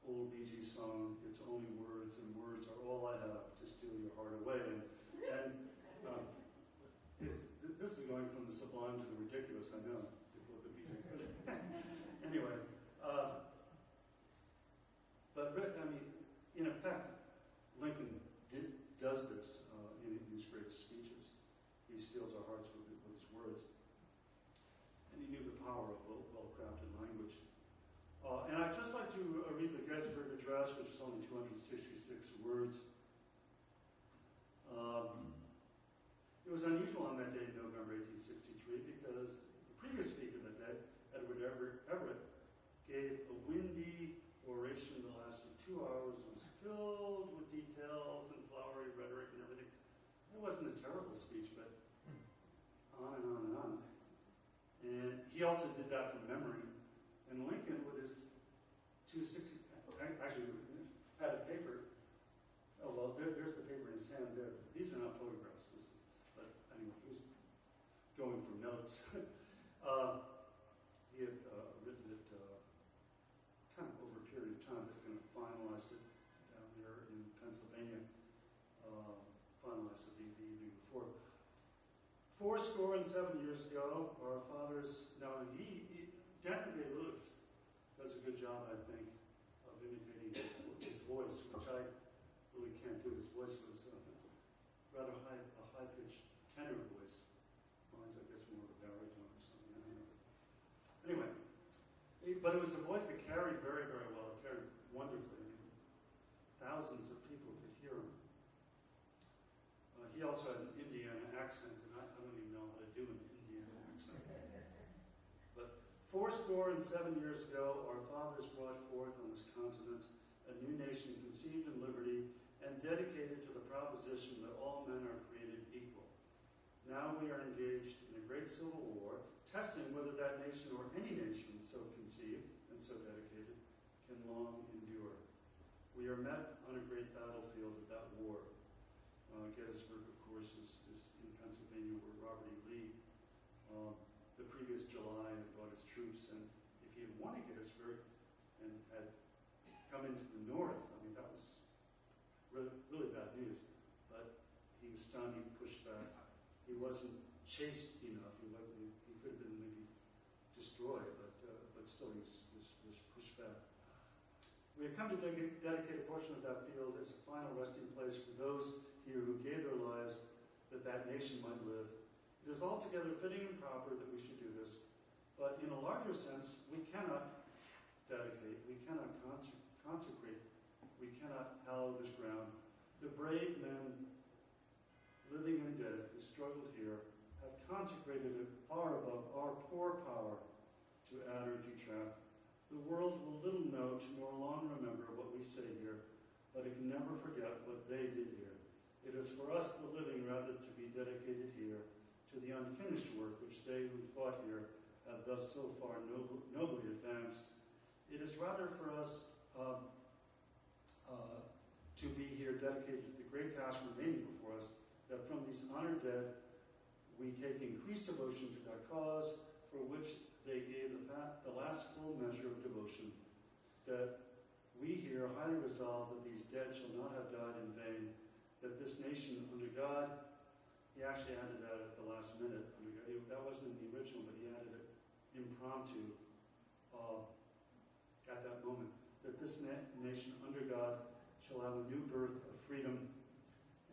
old Bee Gees song, "It's only words, and words are all I have to steal your heart away." This is going from the sublime to the ridiculous, I know, to quote the Bee Gees. Anyway, in effect, Lincoln does this in his greatest speeches. He steals our hearts with his words. And he knew the power of well-crafted language. And I'd just like to read the Gettysburg Address, which is only 266 words. It was unusual on that day in November 1863 because the previous speaker that day, Edward Everett, gave a windy oration that lasted 2 hours. It was filled with details and flowery rhetoric and everything. It wasn't a terrible speech, but on and on and on. And he also did that from memory. And Lincoln, with his 260, actually had a paper. Oh, well, there's the paper in his hand there. These are not photographs. But anyway, he was going from notes. He had written it kind of over a period of time, but kind of finalized it down there in Pennsylvania. Finalized it the evening before. 77 years ago, our fathers, now Daniel Day-Lewis does a good job, I think, of imitating his voice, which I really can't do. His voice was rather a high-pitched tenor voice. Mine's, I guess, more of a baritone or something. I don't know. Anyway, but it was a voice that carried very, very well. It carried wonderfully. Thousands of people could hear him. He also had an Indiana accent, and I don't even know how to do an Indiana accent. But 77 years ago, our fathers brought forth on this continent a new nation conceived in liberty and dedicated to the proposition that all men are created equal. Now we are engaged in a great civil war, testing whether that nation or any nation so conceived and so dedicated can long endure. We are met on a great battlefield of that war. Gettysburg, of course, is in Pennsylvania, where Robert E. Lee, the previous July, had brought his troops, and if he had won at Gettysburg and had come into the north, I mean, that was really, really bad news. But he was stunned, he pushed back. He wasn't chased enough. He could have been maybe destroyed, but still he was pushed back. We have come to dedicate a portion of that field as a final resting place for those here who gave their lives that nation might live. It is altogether fitting and proper that we should do this, but in a larger sense, we cannot dedicate, we cannot consecrate, we cannot hallow this ground. The brave men, living and dead, who struggled here, have consecrated it far above our poor power to add or detract. The world will little note nor long remember what we say here, but it can never forget what they did here. It is for us, the living, rather to be dedicated here to the unfinished work which they who fought here have thus so far nobly advanced. It is rather for us to be here dedicated to the great task remaining before us, that from these honored dead we take increased devotion to that cause for which they gave the last full measure of devotion, that we here highly resolve that these dead shall not have died in vain, that this nation under God, he actually added that at the last minute, that wasn't in the original, but he added it impromptu at that moment, that this nation under God shall have a new birth of freedom,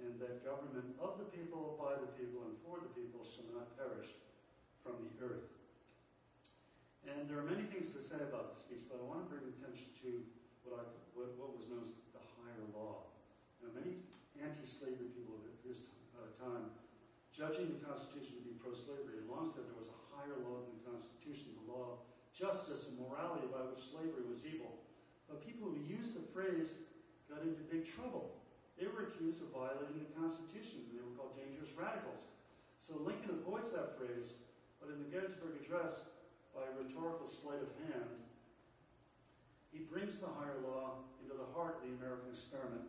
and that government of the people, by the people, and for the people shall not perish from the earth. And there are many things to say about the speech, but I want to bring attention to what was known as the higher law. Now, many anti-slavery people of his time judging the Constitution to be pro-slavery, had long said there was a higher law than the Constitution, the law of justice and morality by which slavery was evil. But people who used the phrase got into big trouble. They were accused of violating the Constitution. They were called dangerous radicals. So Lincoln avoids that phrase, but in the Gettysburg Address, by a rhetorical sleight of hand, he brings the higher law into the heart of the American experiment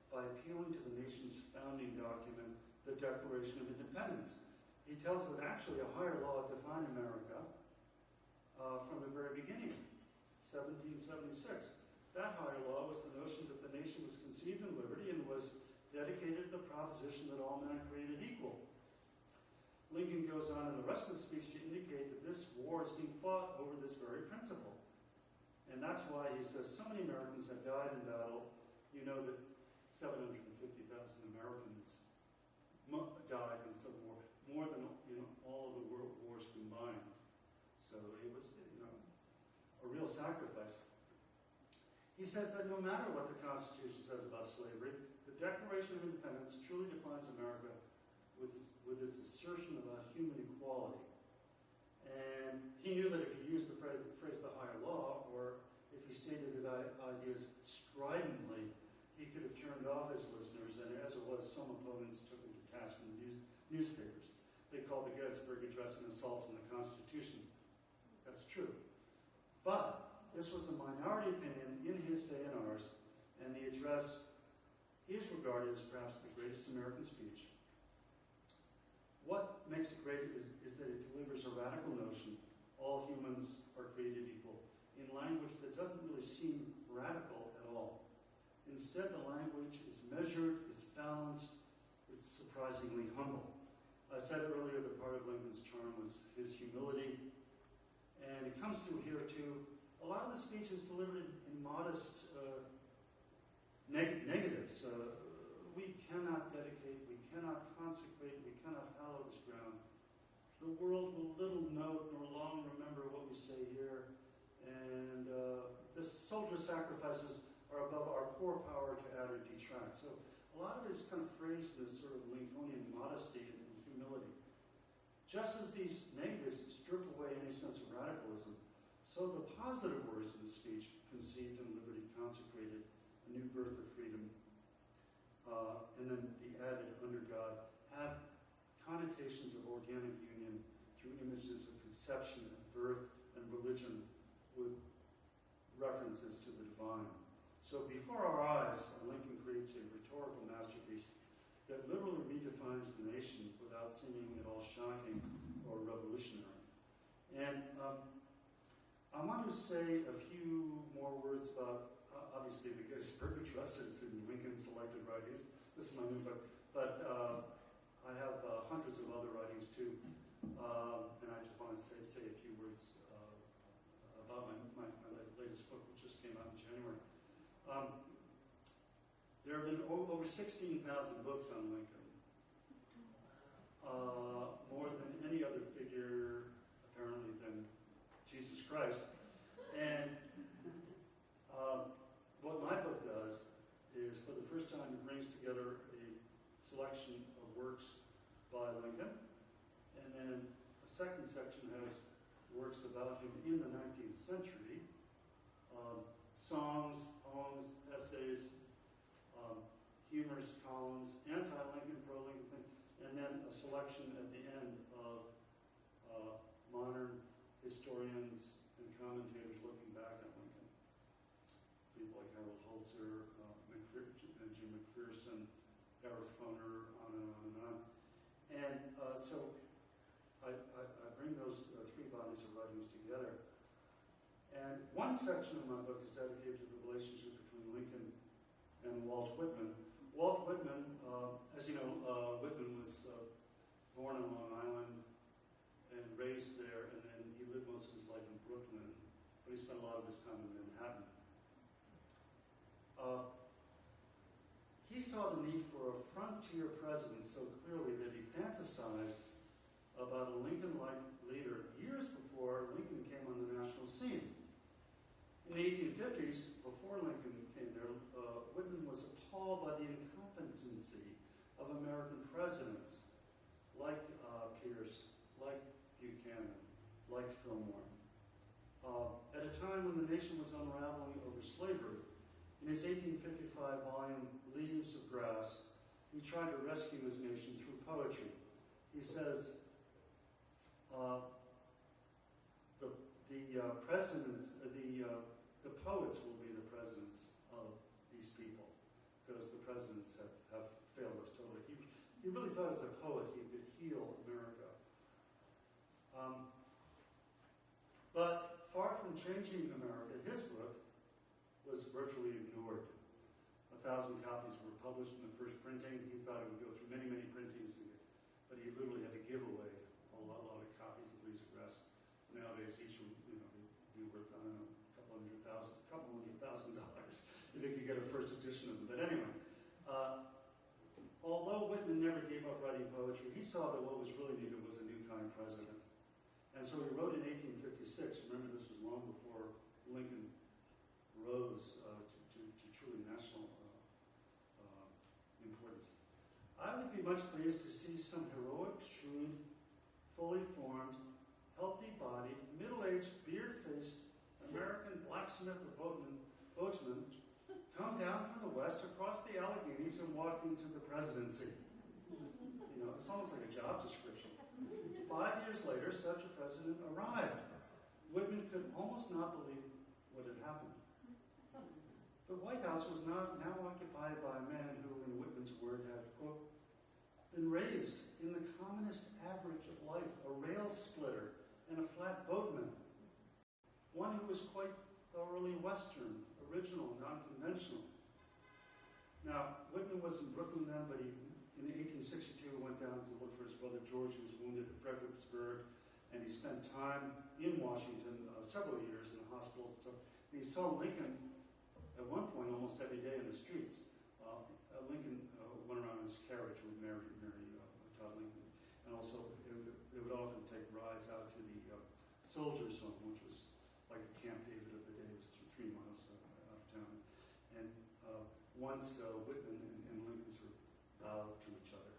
by appealing to the nation's founding document, the Declaration of Independence. He tells that actually a higher law defined America from the very beginning, 1776. That higher law was the notion that the nation was conceived in liberty and was dedicated to the proposition that all men are created equal. Lincoln goes on in the rest of the speech to indicate that this war is being fought over this very principle. And that's why he says so many Americans have died in battle. You know that 750,000 Americans died in Civil War, more than all of the world wars combined. So it was a real sacrifice. He says that no matter what the Constitution says about slavery, the Declaration of Independence truly defines America with its assertion about human equality. And he knew that if he used the phrase the higher law, or if he stated his ideas stridently, he could have turned off his listeners, and as it was, some opponents took him to task in the newspapers. They called the Gettysburg Address an assault on the Constitution. That's true. But this was a minority opinion in his day and ours, and the address is regarded as perhaps the greatest American speech. What makes it great is that it delivers a radical notion, all humans are created equal, in language that doesn't really seem radical at all. Instead, the language is measured, it's balanced, it's surprisingly humble. I said earlier that part of Lincoln's charm was his humility, and it comes through here too. A lot of the speech is delivered in modest negatives. We cannot dedicate, we cannot consecrate, we cannot hallow this ground. The world will little note nor long remember what we say here, and the soldier sacrifices are above our poor power to add or detract. So a lot of it is kind of phrased in this sort of Lincolnian modesty and humility. Just as these negatives strip away any sense of radicalism, so the positive words in the speech, conceived in liberty, consecrated, a new birth of freedom, and then the added under God, have connotations of organic union through images of conception and birth and religion with references to the divine. So before our eyes, Lincoln creates a rhetorical masterpiece that literally redefines the nation without seeming at all shocking or revolutionary. And I want to say a few more words about, obviously, the Gettysburg Address is in Lincoln's selected writings. This is my new book, but I have hundreds of other writings too, and I just want to say a few words about my latest book, which just came out in January. There have been over 16,000 books on Lincoln, more than any other figure, apparently, than Jesus Christ. And what my book does is, for the first time, it brings together a selection of works by Lincoln, and then a second section has works about him in the 19th century, songs, poems, essays, humorous columns, anti-Lincoln, pro-Lincoln, and then a selection at the end of modern historians and commentators looking back at Lincoln. People like Harold Holzer, Jim McPherson, Gareth Foner, on and on and on. And so I bring those three bodies of writings together. And one section of my book is dedicated to the relationship between Lincoln and Walt Whitman. Walt Whitman, as you know, Whitman was born on Long Island and raised there, and then he lived most of his life in Brooklyn, but he spent a lot of his time in Manhattan. He saw the need for a frontier president so clearly that he fantasized about a Lincoln-like leader years before Lincoln came on the national scene. In the 1850s, before Lincoln came there, Whitman was appalled by the incompetency of American presidents like Pierce, like Buchanan, like Fillmore. At a time when the nation was unraveling over slavery, in his 1855 volume, Leaves of Grass, he tried to rescue his nation through poetry. He says, the poets will be the presidents of these people, because the presidents have failed us totally. He really thought as a poet he could heal America. But far from changing America, his book was virtually ignored. 1,000 copies were published in the first printing. He thought it would go through many, many printings, but he literally had to give away a lot of copies of Leaves of Grass. Nowadays, each would be worth, I don't know, $200,000 if you could get a first edition of them. But anyway, although Whitman never gave up writing poetry, he saw that what was really needed was a new kind of president. And so he wrote in 1856, remember this was long before Lincoln rose to truly national importance. I would be much pleased to see some heroic, shrewd, fully formed, healthy-bodied, middle-aged, beard-faced American blacksmith or boatman come down from the west across the Alleghenies and walk into the presidency. You know, it's almost like a job description. 5 years later, such a president arrived. Whitman could almost not believe what had happened. The White House was now occupied by a man who, in Whitman's word, had, quote, been raised in the commonest average of life, a rail splitter and a flat boatman. One who was quite thoroughly Western, original, non-conventional. Now, Whitman was in Brooklyn then, but in 1862 went down to look for his brother George, who was wounded at Fredericksburg, and he spent time in Washington, several years in the hospitals and stuff. And he saw Lincoln at one point almost every day in the streets. Lincoln went around in his carriage with Mary Todd Lincoln, and also they would often take rides out to the Soldiers' Home, which was like a Camp David of the day. It was 3 miles out of town. And once Whitman and Lincoln sort of bowed to each other.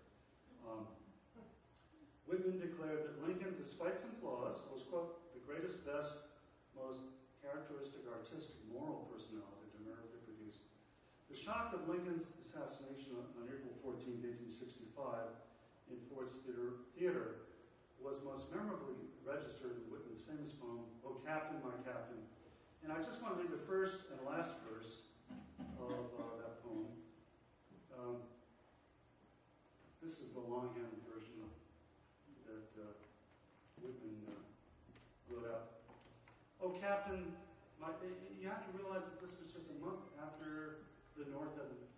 Whitman declared that Lincoln, despite some flaws, was, quote, the greatest, best, most characteristic, artistic, moral personality that America produced. The shock of Lincoln's assassination on April 14, 1865, in Ford's Theater was most memorably registered in Whitman's famous poem, "O Captain, My Captain." And I just want to read the first and last verse of that poem. This is the longhand version that Whitman wrote out. "O Captain, you have to realize that this was just a month after the North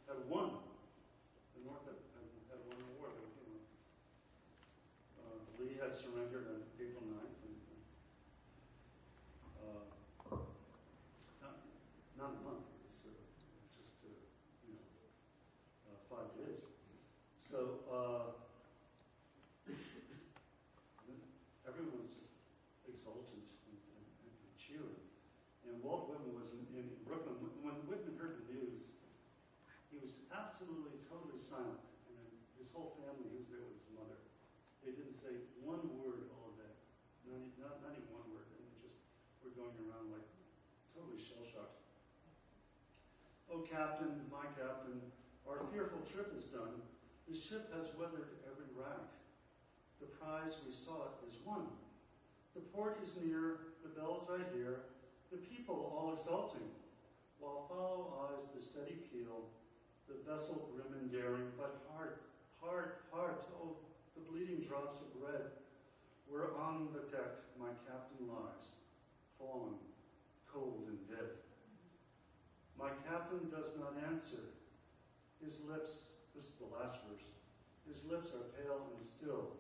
had won. The North had won the war. Lee had surrendered on April 9th. Not a month. It was just 5 days. So everyone was just exultant and cheering. And Walt Whitman was in Brooklyn. When Whitman heard the news, he was absolutely, totally silent. And his whole family, he was there with his mother. They didn't say one word all day. Not even one word. And they just were going around like totally shell-shocked. "O Captain, my Captain, our fearful trip is done. The ship has weathered every rack. The prize we sought is won. The port is near, the bells I hear, the people all exulting, while follow eyes the steady keel, the vessel grim and daring, but heart, oh, the bleeding drops of red, where on the deck my captain lies, fallen, cold and dead. My captain does not answer. His lips," this is the last verse, "his lips are pale and still.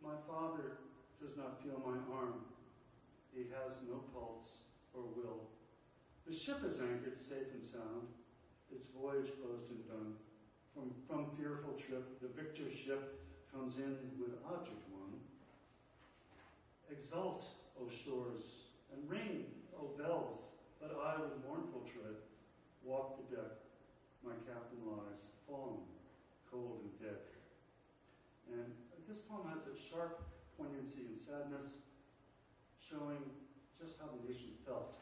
My father does not feel my arm. He has no pulse or will. The ship is anchored safe and sound, its voyage closed and done. From fearful trip, the victor ship comes in with object won. Exult, O shores, and ring, O bells, but I with mournful tread walk the deck. My captain lies, fallen, cold and dead." And this poem has a sharp poignancy and sadness, showing just how the nation felt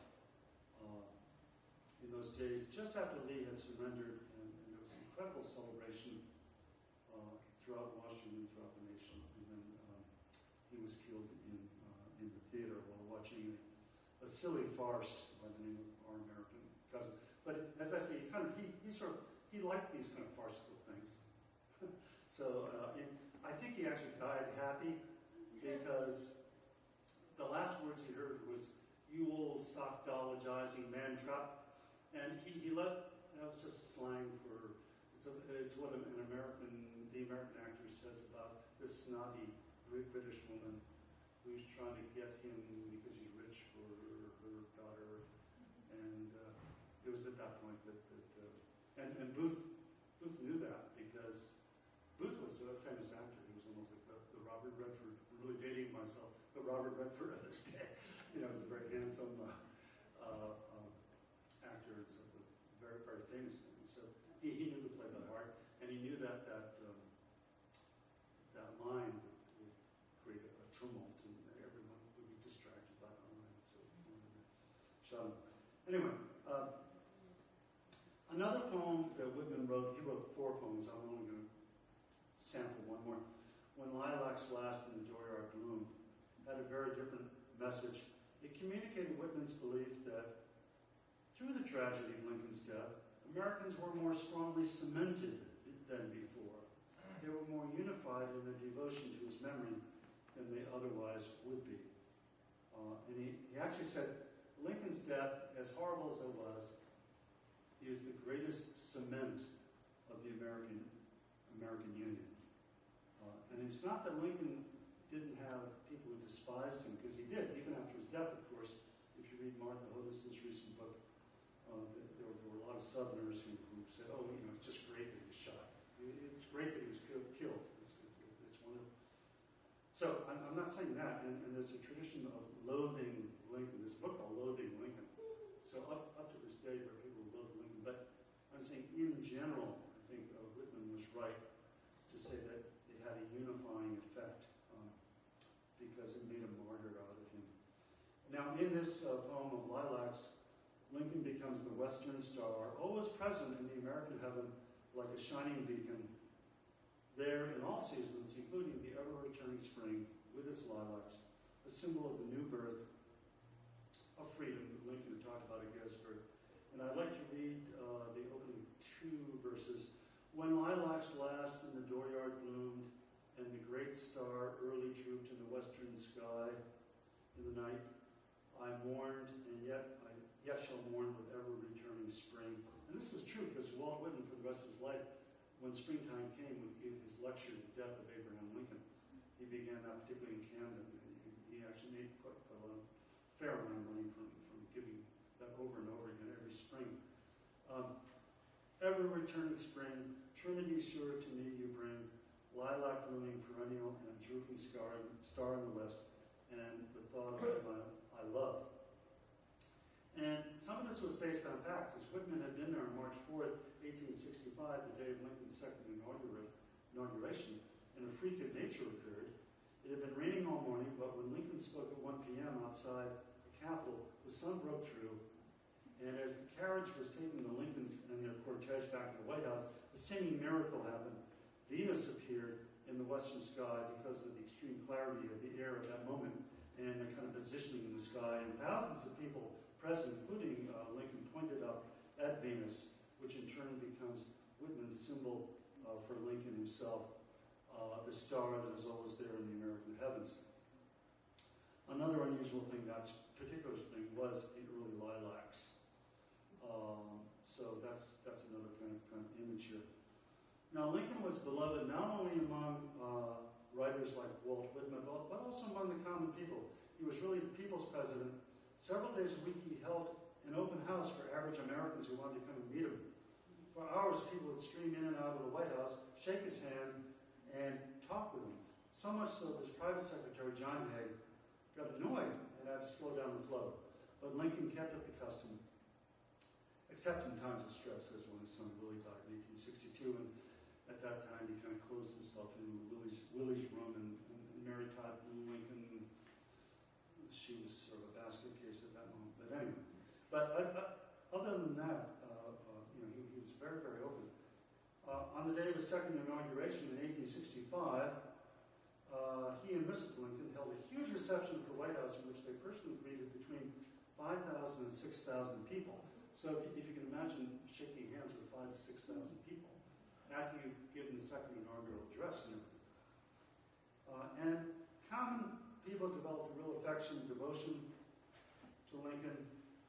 in those days, just after Lee had surrendered, and there was incredible celebration throughout Washington, throughout the nation. And then he was killed in the theater while watching a silly farce by the name of Our American Cousin. But as I say, he liked these kind of farcical things. So I think he actually died happy, because the last words he heard was, "You old sock-dologizing man-trap." And he let, that was just slang for, it's what the American actor says about this snobby British woman who's trying to get him because he's rich for her daughter. And it was at that point that and Booth knew that, because Booth was a famous actor. He was almost like the Robert Redford, I'm really dating myself, the Robert Redford of his day. He was a very handsome actor, and so very, very famous. So he knew the play by heart, and he knew that line would create a tumult, and everyone would be distracted by that line. So he wanted to shut him. Anyway, another poem that Whitman wrote, he wrote 4 poems. I'm only going to sample one more. When Lilacs Last and the Dooryard Bloom had a very different message. It communicated Whitman's belief that through the tragedy of Lincoln's death, Americans were more strongly cemented than before. They were more unified in their devotion to his memory than they otherwise would be. And he actually said, Lincoln's death, as horrible as it was, is the greatest cement of the American Union. And it's not that Lincoln didn't have people who despised him, because he did, even after his death, of course. If you read Martha Hodis's recent book, there were a lot of Southerners who said, oh, it's just great that he was shot. It's great that he was killed. It's wonderful. So I'm not saying that, and there's a tradition of loathing Lincoln. There's a book called Loathing Lincoln. So up to this day, there are people who loathe Lincoln. But I'm saying, in general, I think Whitman was right to say that it had a unifying effect, because it made a martyr out of him. Now, in this poem of Lilacs, Lincoln becomes the western star, always present in the American heaven like a shining beacon, there in all seasons, including the ever-returning spring with its lilacs, a symbol of the new birth of freedom that Lincoln had talked about at Gettysburg. And I'd like to read the opening 2 verses. When lilacs last and the dooryard bloomed, and the great star early drooped in the western sky in the night, I mourned, and yet shall mourn with ever-returning spring. And this was true, because Walt Whitman, for the rest of his life, when springtime came, would give his lecture, The Death of Abraham Lincoln. He began that particularly in Camden, and he actually made quite a fair amount of money from giving that over and over again every spring. Ever-returning spring, Trinity sure to me you bring, lilac blooming perennial and drooping star in the west, and the thought of I love. And some of this was based on fact, because Whitman had been there on March 4th, 1865, the day of Lincoln's second inauguration, and a freak of nature occurred. It had been raining all morning, but when Lincoln spoke at 1 p.m. outside the Capitol, the sun broke through, and as the carriage was taking the Lincolns and their cortege back to the White House, a seeming miracle happened. Venus appeared in the western sky because of the extreme clarity of the air at that moment, and the kind of positioning in the sky, and thousands of people present, including Lincoln, pointed up at Venus, which in turn becomes Whitman's symbol for Lincoln himself, the star that is always there in the American heavens. Another unusual thing, that particular spring, was the early lilacs. So that's another kind of image here. Now, Lincoln was beloved not only among writers like Walt Whitman, but also among the common people. He was really the people's president. Several days a week he held an open house for average Americans who wanted to come and meet him. For hours, people would stream in and out of the White House, shake his hand, and talk with him. So much so that his private secretary, John Hay, got annoyed and had to slow down the flow. But Lincoln kept up the custom, except in times of stress, as when his son Willie died in 1862, and at that time he kind of closed himself in Willie's room and type Lincoln. She was sort of a basket case at that moment. But anyway, other than that, he was very, very open. On the day of his second inauguration in 1865, he and Mrs. Lincoln held a huge reception at the White House in which they personally greeted between 5,000 and 6,000 people. So if you can imagine shaking hands with 5,000 to 6,000 people after you've given the second inaugural address. And common people developed a real affection and devotion to Lincoln,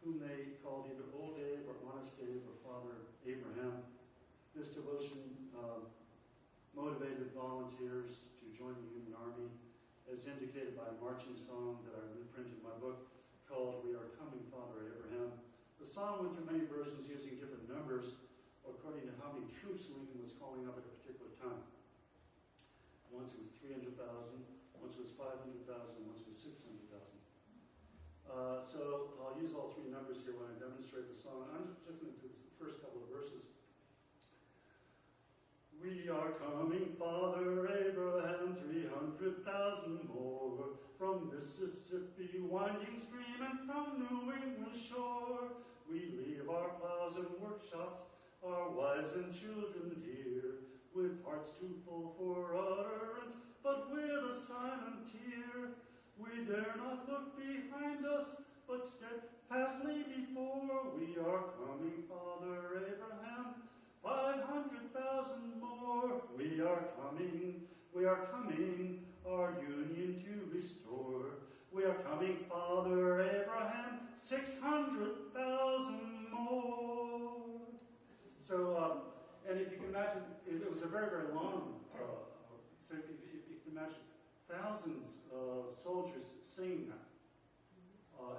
whom they called either Old Abe or Honest Abe or Father Abraham. This devotion motivated volunteers to join the Union Army, as indicated by a marching song that I reprinted in my book called We Are Coming, Father Abraham. The song went through many versions using different numbers according to how many troops Lincoln was calling up at a particular time. Once it was 300,000, once it was 500,000, once it was 600,000. So I'll use all three numbers here when I demonstrate the song. I'm just going to do the first couple of verses. We are coming, Father Abraham, 300,000 more, from Mississippi winding stream and from New England shore. We leave our plows and workshops, our wives and children dear, with hearts too full for utterance, but with a silent tear. We dare not look behind us, but steadfastly before. We are coming, Father Abraham, 500,000 more. We are coming, our union to restore. We are coming, Father Abraham, 600,000 more. So, and if you can imagine, it was a very, very long, so if you can imagine thousands of soldiers singing that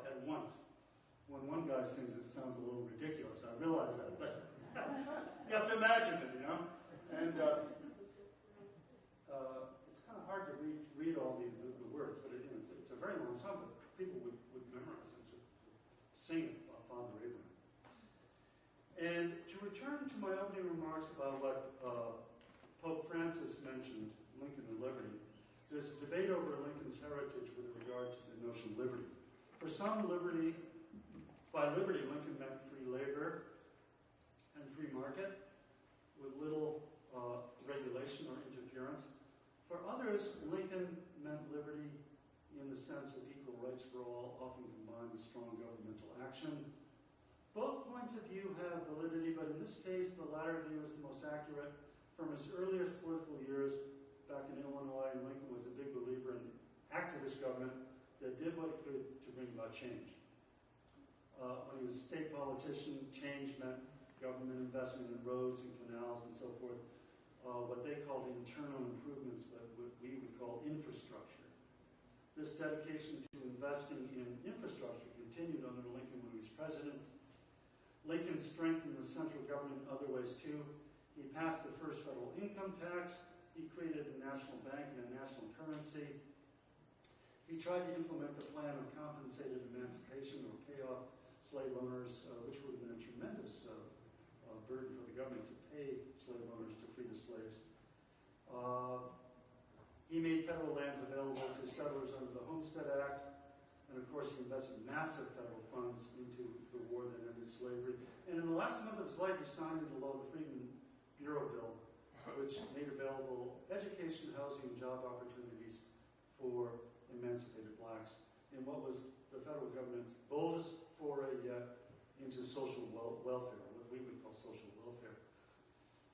at once. When one guy sings, it sounds a little ridiculous. I realize that, but you have to imagine it, And it's kind of hard to read all the words, but it's a very long song, but people would memorize it, to sing it about Father Abraham. And to return to my opening remarks about what Pope Francis mentioned, Lincoln and liberty, there's a debate over Lincoln's heritage with regard to the notion of liberty. For some, by liberty, Lincoln meant free labor and free market with little regulation or interference. For others, Lincoln meant liberty in the sense of equal rights for all, often combined with strong governmental action. Both points of view have validity, but in this case, the latter view is the most accurate. From his earliest political years back in Illinois, Lincoln was a big believer in activist government that did what it could to bring about change. When he was a state politician, change meant government investment in roads and canals and so forth, what they called internal improvements, but what we would call infrastructure. This dedication to investing in infrastructure continued under Lincoln when he was president. Lincoln strengthened the central government in other ways too. He passed the first federal income tax. He created a national bank and a national currency. He tried to implement the plan of compensated emancipation or pay off slave owners, which would have been a tremendous burden for the government to pay slave owners to free the slaves. He made federal lands available to settlers under the Homestead Act, and of course he invested massive federal funds into the war that ended slavery. And in the last month of his life, he signed into law the Freedmen Bureau Bill, which made available education, housing, and job opportunities for emancipated blacks in what was the federal government's boldest foray yet into social welfare, what we would call social welfare.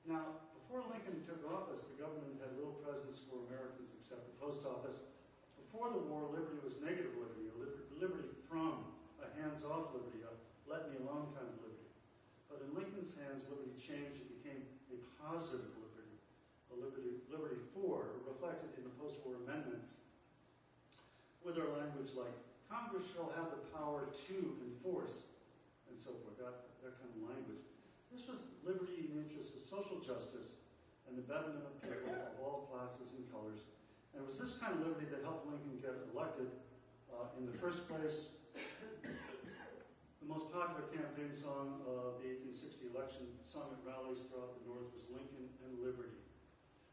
Now, before Lincoln took office, the government had little presence for Americans except the post office. Before the war, liberty was negative liberty, liberty from a hands-off liberty, a let-me-alone kind of liberty. But in Lincoln's hands, liberty changed. It became a positive liberty, a liberty for, reflected in the post-war amendments, with our language like, Congress shall have the power to enforce, and so forth, that kind of language. This was liberty in the interest of social justice and the betterment of people of all classes and colors. And it was this kind of liberty that helped Lincoln get elected in the first place. The most popular campaign song of the 1860 election, sung at rallies throughout the North, was Lincoln and Liberty.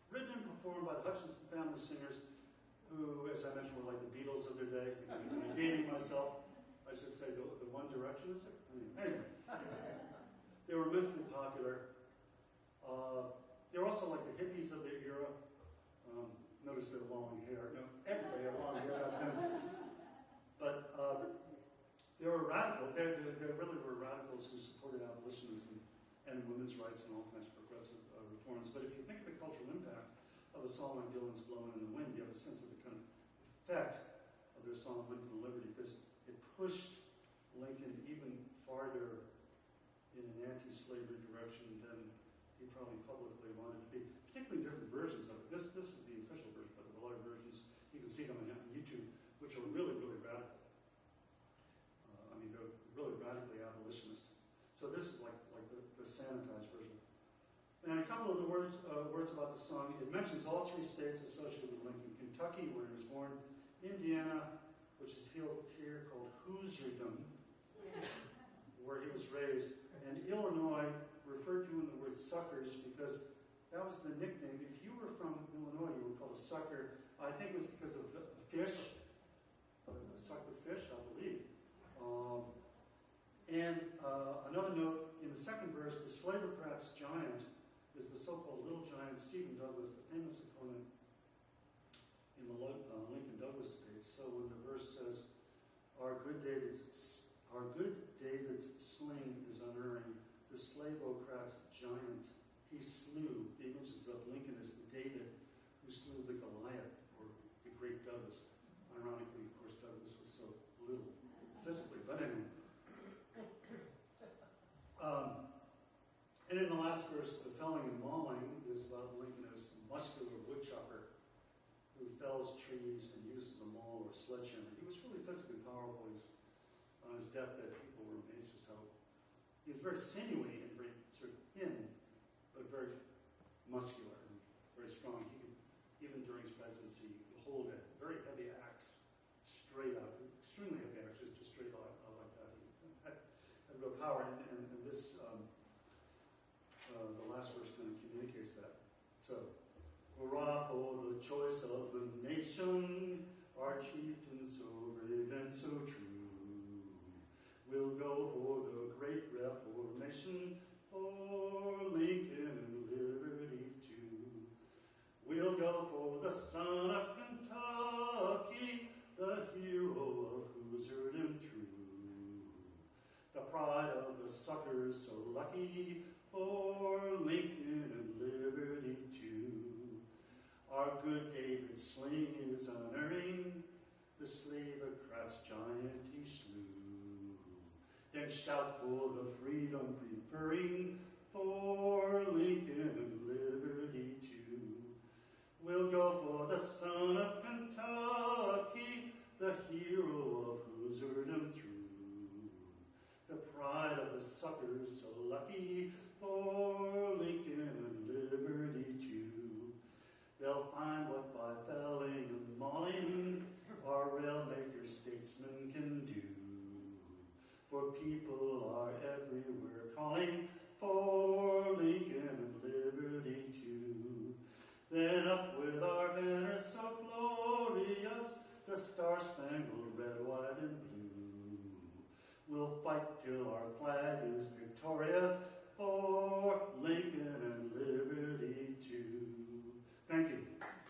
Written and performed by the Hutchinson family singers, who, as I mentioned, were like the Beatles of their day. I'm dating myself. I should say the One Direction, is it? Anyway. They were immensely popular. They were also like the hippies of their era. Notice their long hair. No, everybody had long hair back then. But they were radical. They really were radicals who supported abolitionism and women's rights and all kinds of progressive reforms. But if you think of the cultural impact of a song like Dylan's Blowin' in the Wind, you have a sense of the kind of effect of their song Lincoln and Liberty, because it pushed Lincoln even farther in an anti-slavery direction than he probably publicly wanted to be. Particularly different versions of it. This was the official version, but there were a lot of versions. You can see them on YouTube, which are really, really radical. They're really radically abolitionist. So this is like the sanitized version. And a couple of the words about the song. It mentions all three states associated with Lincoln: Kentucky, where he was born; Indiana, which is here called Hoosierdom, where he was raised; and Illinois, referred to in the word suckers, because that was the nickname. If you were from Illinois, you were called a sucker. I think it was because of the fish, sucker fish, I believe. Another note, in the second verse, the Slaverocrats' giant is the so-called Little Giant Stephen Douglas, the famous opponent in the Lincoln-Douglas debates. So when the verse says, our good David's sling is unerring, the Slaverocrats' giant he slew. The images of Lincoln as the David who slew the Goliath, or the great Douglas. Ironically, of course, Douglas was so little physically, but anyway. And in the last verse, the felling and mauling is about Lincoln as a muscular woodchopper who fells trees and uses a maul or a sledgehammer. He was really physically powerful. He was, on his deathbed, people were amazed just how he was very sinewy and very sort of thin, but very muscular and very strong. He could, even during his presidency, hold a very heavy axe straight up, extremely heavy axe, just straight out like that. He had real power, and this, the last verse kind of communicates that. So, hurrah for the choice of the nation, our chieftain so brave and so true. We'll go for the great Reformation, for Lincoln and liberty too. We'll go for the son of Kentucky, the hero of Hoosierdom through. The pride of the suckers so lucky, for Lincoln and liberty too. Our good David's sling is unerring, the Slaverocrats' giant he slew. Then shout for the freedom preferring, for Lincoln and liberty too. We'll go for the son of Kentucky, the hero of Hoosierdom through. The pride of the suckers so lucky, for Lincoln and liberty too. They'll find what by felling and mauling our railmaker statesmen can do. For people are everywhere calling for Lincoln and liberty too. Then up with our banner so glorious, the star-spangled red, white, and blue. We'll fight till our flag is victorious, for Lincoln and liberty too. Thank you.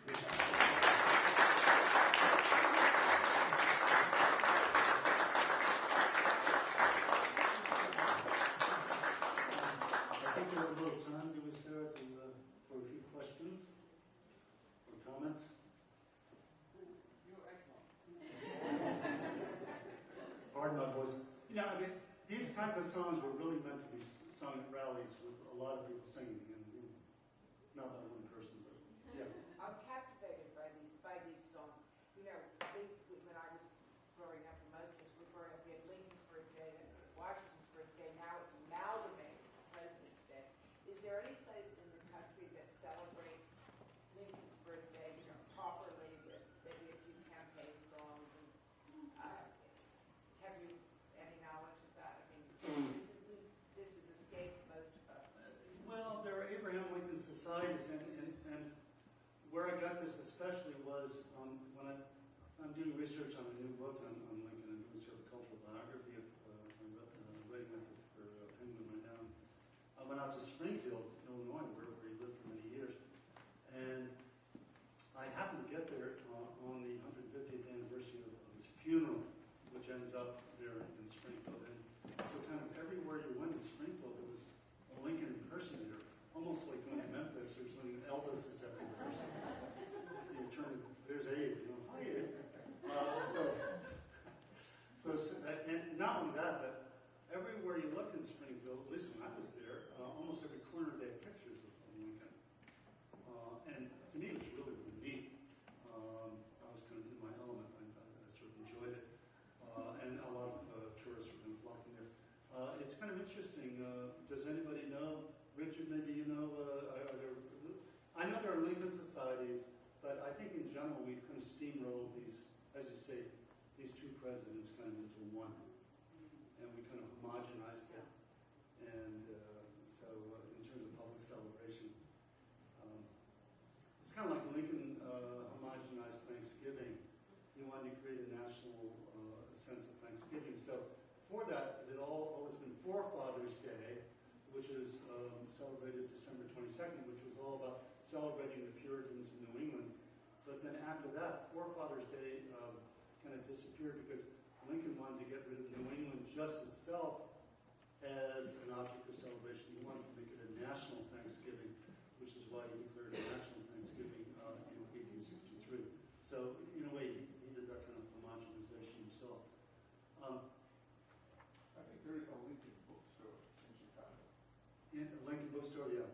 I think we have a little time, do we, Sarah, for a few questions or comments? You're excellent. Pardon my voice. These kinds of songs were really meant to be sung at rallies with a lot of people singing, and not by one person, but yeah. I'm captivated by these songs. When I was growing up, and most of us were growing up, we had Lincoln's birthday and Washington's birthday. Now it's amalgamated with President's Day. Is there any place in the country that celebrates Lincoln's birthday, properly with maybe a few campaign songs? And have you any knowledge of that? This has escaped most of us. Well, there are Abraham Lincoln societies, and where I got this especially was when I I'm doing research on a new book on Lincoln and doing sort of a cultural biography of writing it for Penguin right now. I went out to Springfield, Illinois, where he lived for many years, and I happened to get there on the 150th anniversary of his funeral, which ends up there in Springfield. And so kind of everywhere you went in Springfield, there was a Lincoln impersonator, almost like going to Memphis or something. Elvis is every person. You turn, there's Abe, hi Abe. And not only that, but everywhere you look in Springfield, at least when I was there, almost every corner they had pictures of Lincoln. And to me, it was really, really neat. I was kind of in my element. I sort of enjoyed it. And a lot of tourists were kind of flocking there. It's kind of interesting. Does anybody know, Richard, maybe you know, I know there are Lincoln societies, but I think in general we've kind of steamrolled these, as you say, these two presidents kind of into one. And we kind of homogenized it. And so in terms of public celebration, it's kind of like Lincoln homogenized Thanksgiving. He wanted to create a national sense of Thanksgiving. So for that, it had always been Forefathers Day, which is celebrated December 22nd, which was all about celebrating the Puritans in New England. But then after that, Forefathers Day kind of disappeared because Lincoln wanted to get rid of New England just itself as an object of celebration. He wanted to make it a national Thanksgiving, which is why he declared a national Thanksgiving in 1863. So in a way, he did that kind of homogenization himself. I think there is a Lincoln bookstore in Chicago. In a Lincoln bookstore, yeah.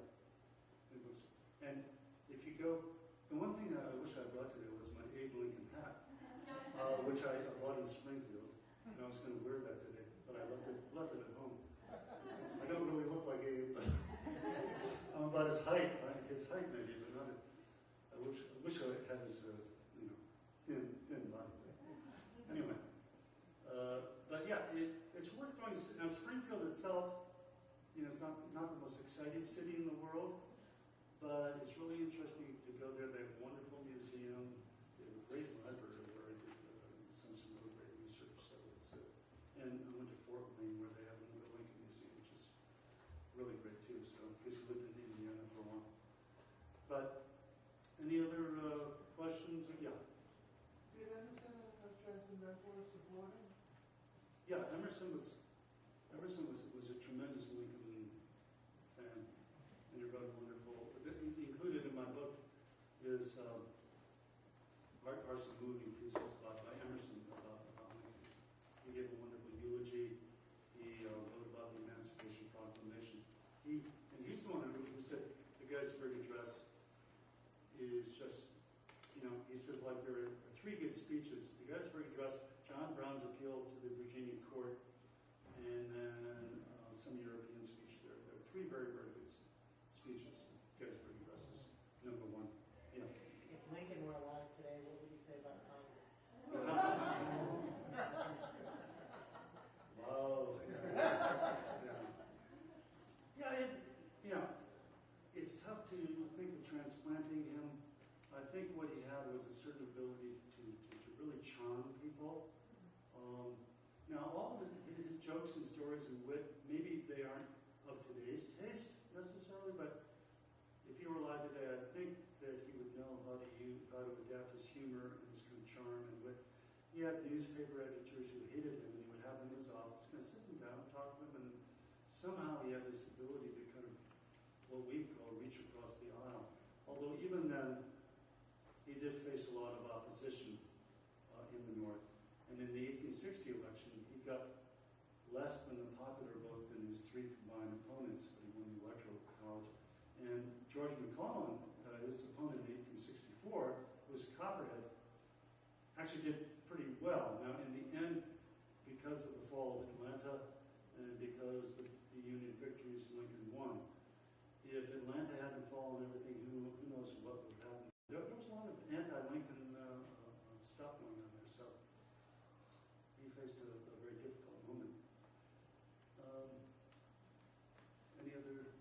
And if you go, and one thing that I wish I brought today was my Abe Lincoln hat, which I bought in Springfield, and I was going to wear that today, but I left it at home. I don't really look like Abe, but I'm about his height maybe, but not. I wish I had his, thin body. Anyway, but yeah, it's worth going to. Now Springfield itself, it's not the most exciting city in the world, but it's really interesting to go there. They have a wonderful museum, they have a great library where I did some really great research. So it's and I went to Fort Wayne where they have another Lincoln Museum, which is really great too. So because we lived in Indiana for a while. But any other questions? Yeah. Did Emerson and Transcendental support him? Yeah, Emerson was a tremendous Lincoln fan, and he wrote wonderful. Included in my book is are some moving pieces by Emerson about Lincoln. He gave a wonderful eulogy. He wrote about the Emancipation Proclamation. He's the one who said the Gettysburg Address is just, he says like there are three good speeches: the Gettysburg Address, John Brown's appeal to the Virginia court, and then some European speech. There are three very, very good speeches. Gettysburg Address is number one. Yeah. If Lincoln were alive today, what would he say about Congress? Wow. Yeah. It's tough to think of transplanting him. I think what he had was a certain ability to really charm people. Now, all of his jokes and stories and wit, maybe they aren't of today's taste necessarily, but if he were alive today, I think that he would know how to adapt his humor and his kind of charm and wit. He had newspaper editors who hated him, and he would have them in his office, kind of sit them down, talk to them, and somehow he had this ability to kind of, what we call, reach across the aisle. Although even then, he did face a lot of opposition in the North. And in the 1860 election, he got less than the popular vote than his three combined opponents, but he won the Electoral College. And George McClellan, his opponent in 1864, who was a Copperhead, actually did pretty well. Now, in the end, because of the fall of Atlanta and because of the Union victories, Lincoln won. If Atlanta hadn't fallen, everything, who knows what would happen. There was a lot of anti-Lincoln stuff going on there, so he faced a very difficult moment. Any other?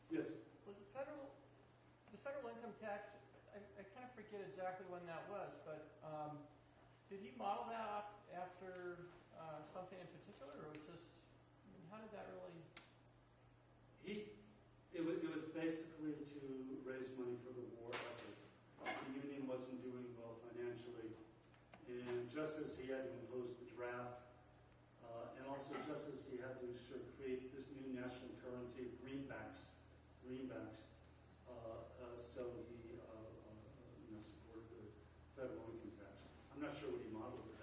Yes? Was the federal income tax, I kind of forget exactly when that was, but Did he model that after something in particular, or was this? I mean, how did that really? It was basically to raise money for the war effort. The Union wasn't doing well financially, and just as he had to impose the draft, and also just as he had to sort of create this new national currency of greenbacks, so he supported the federal income tax. I'm not sure what he modeled it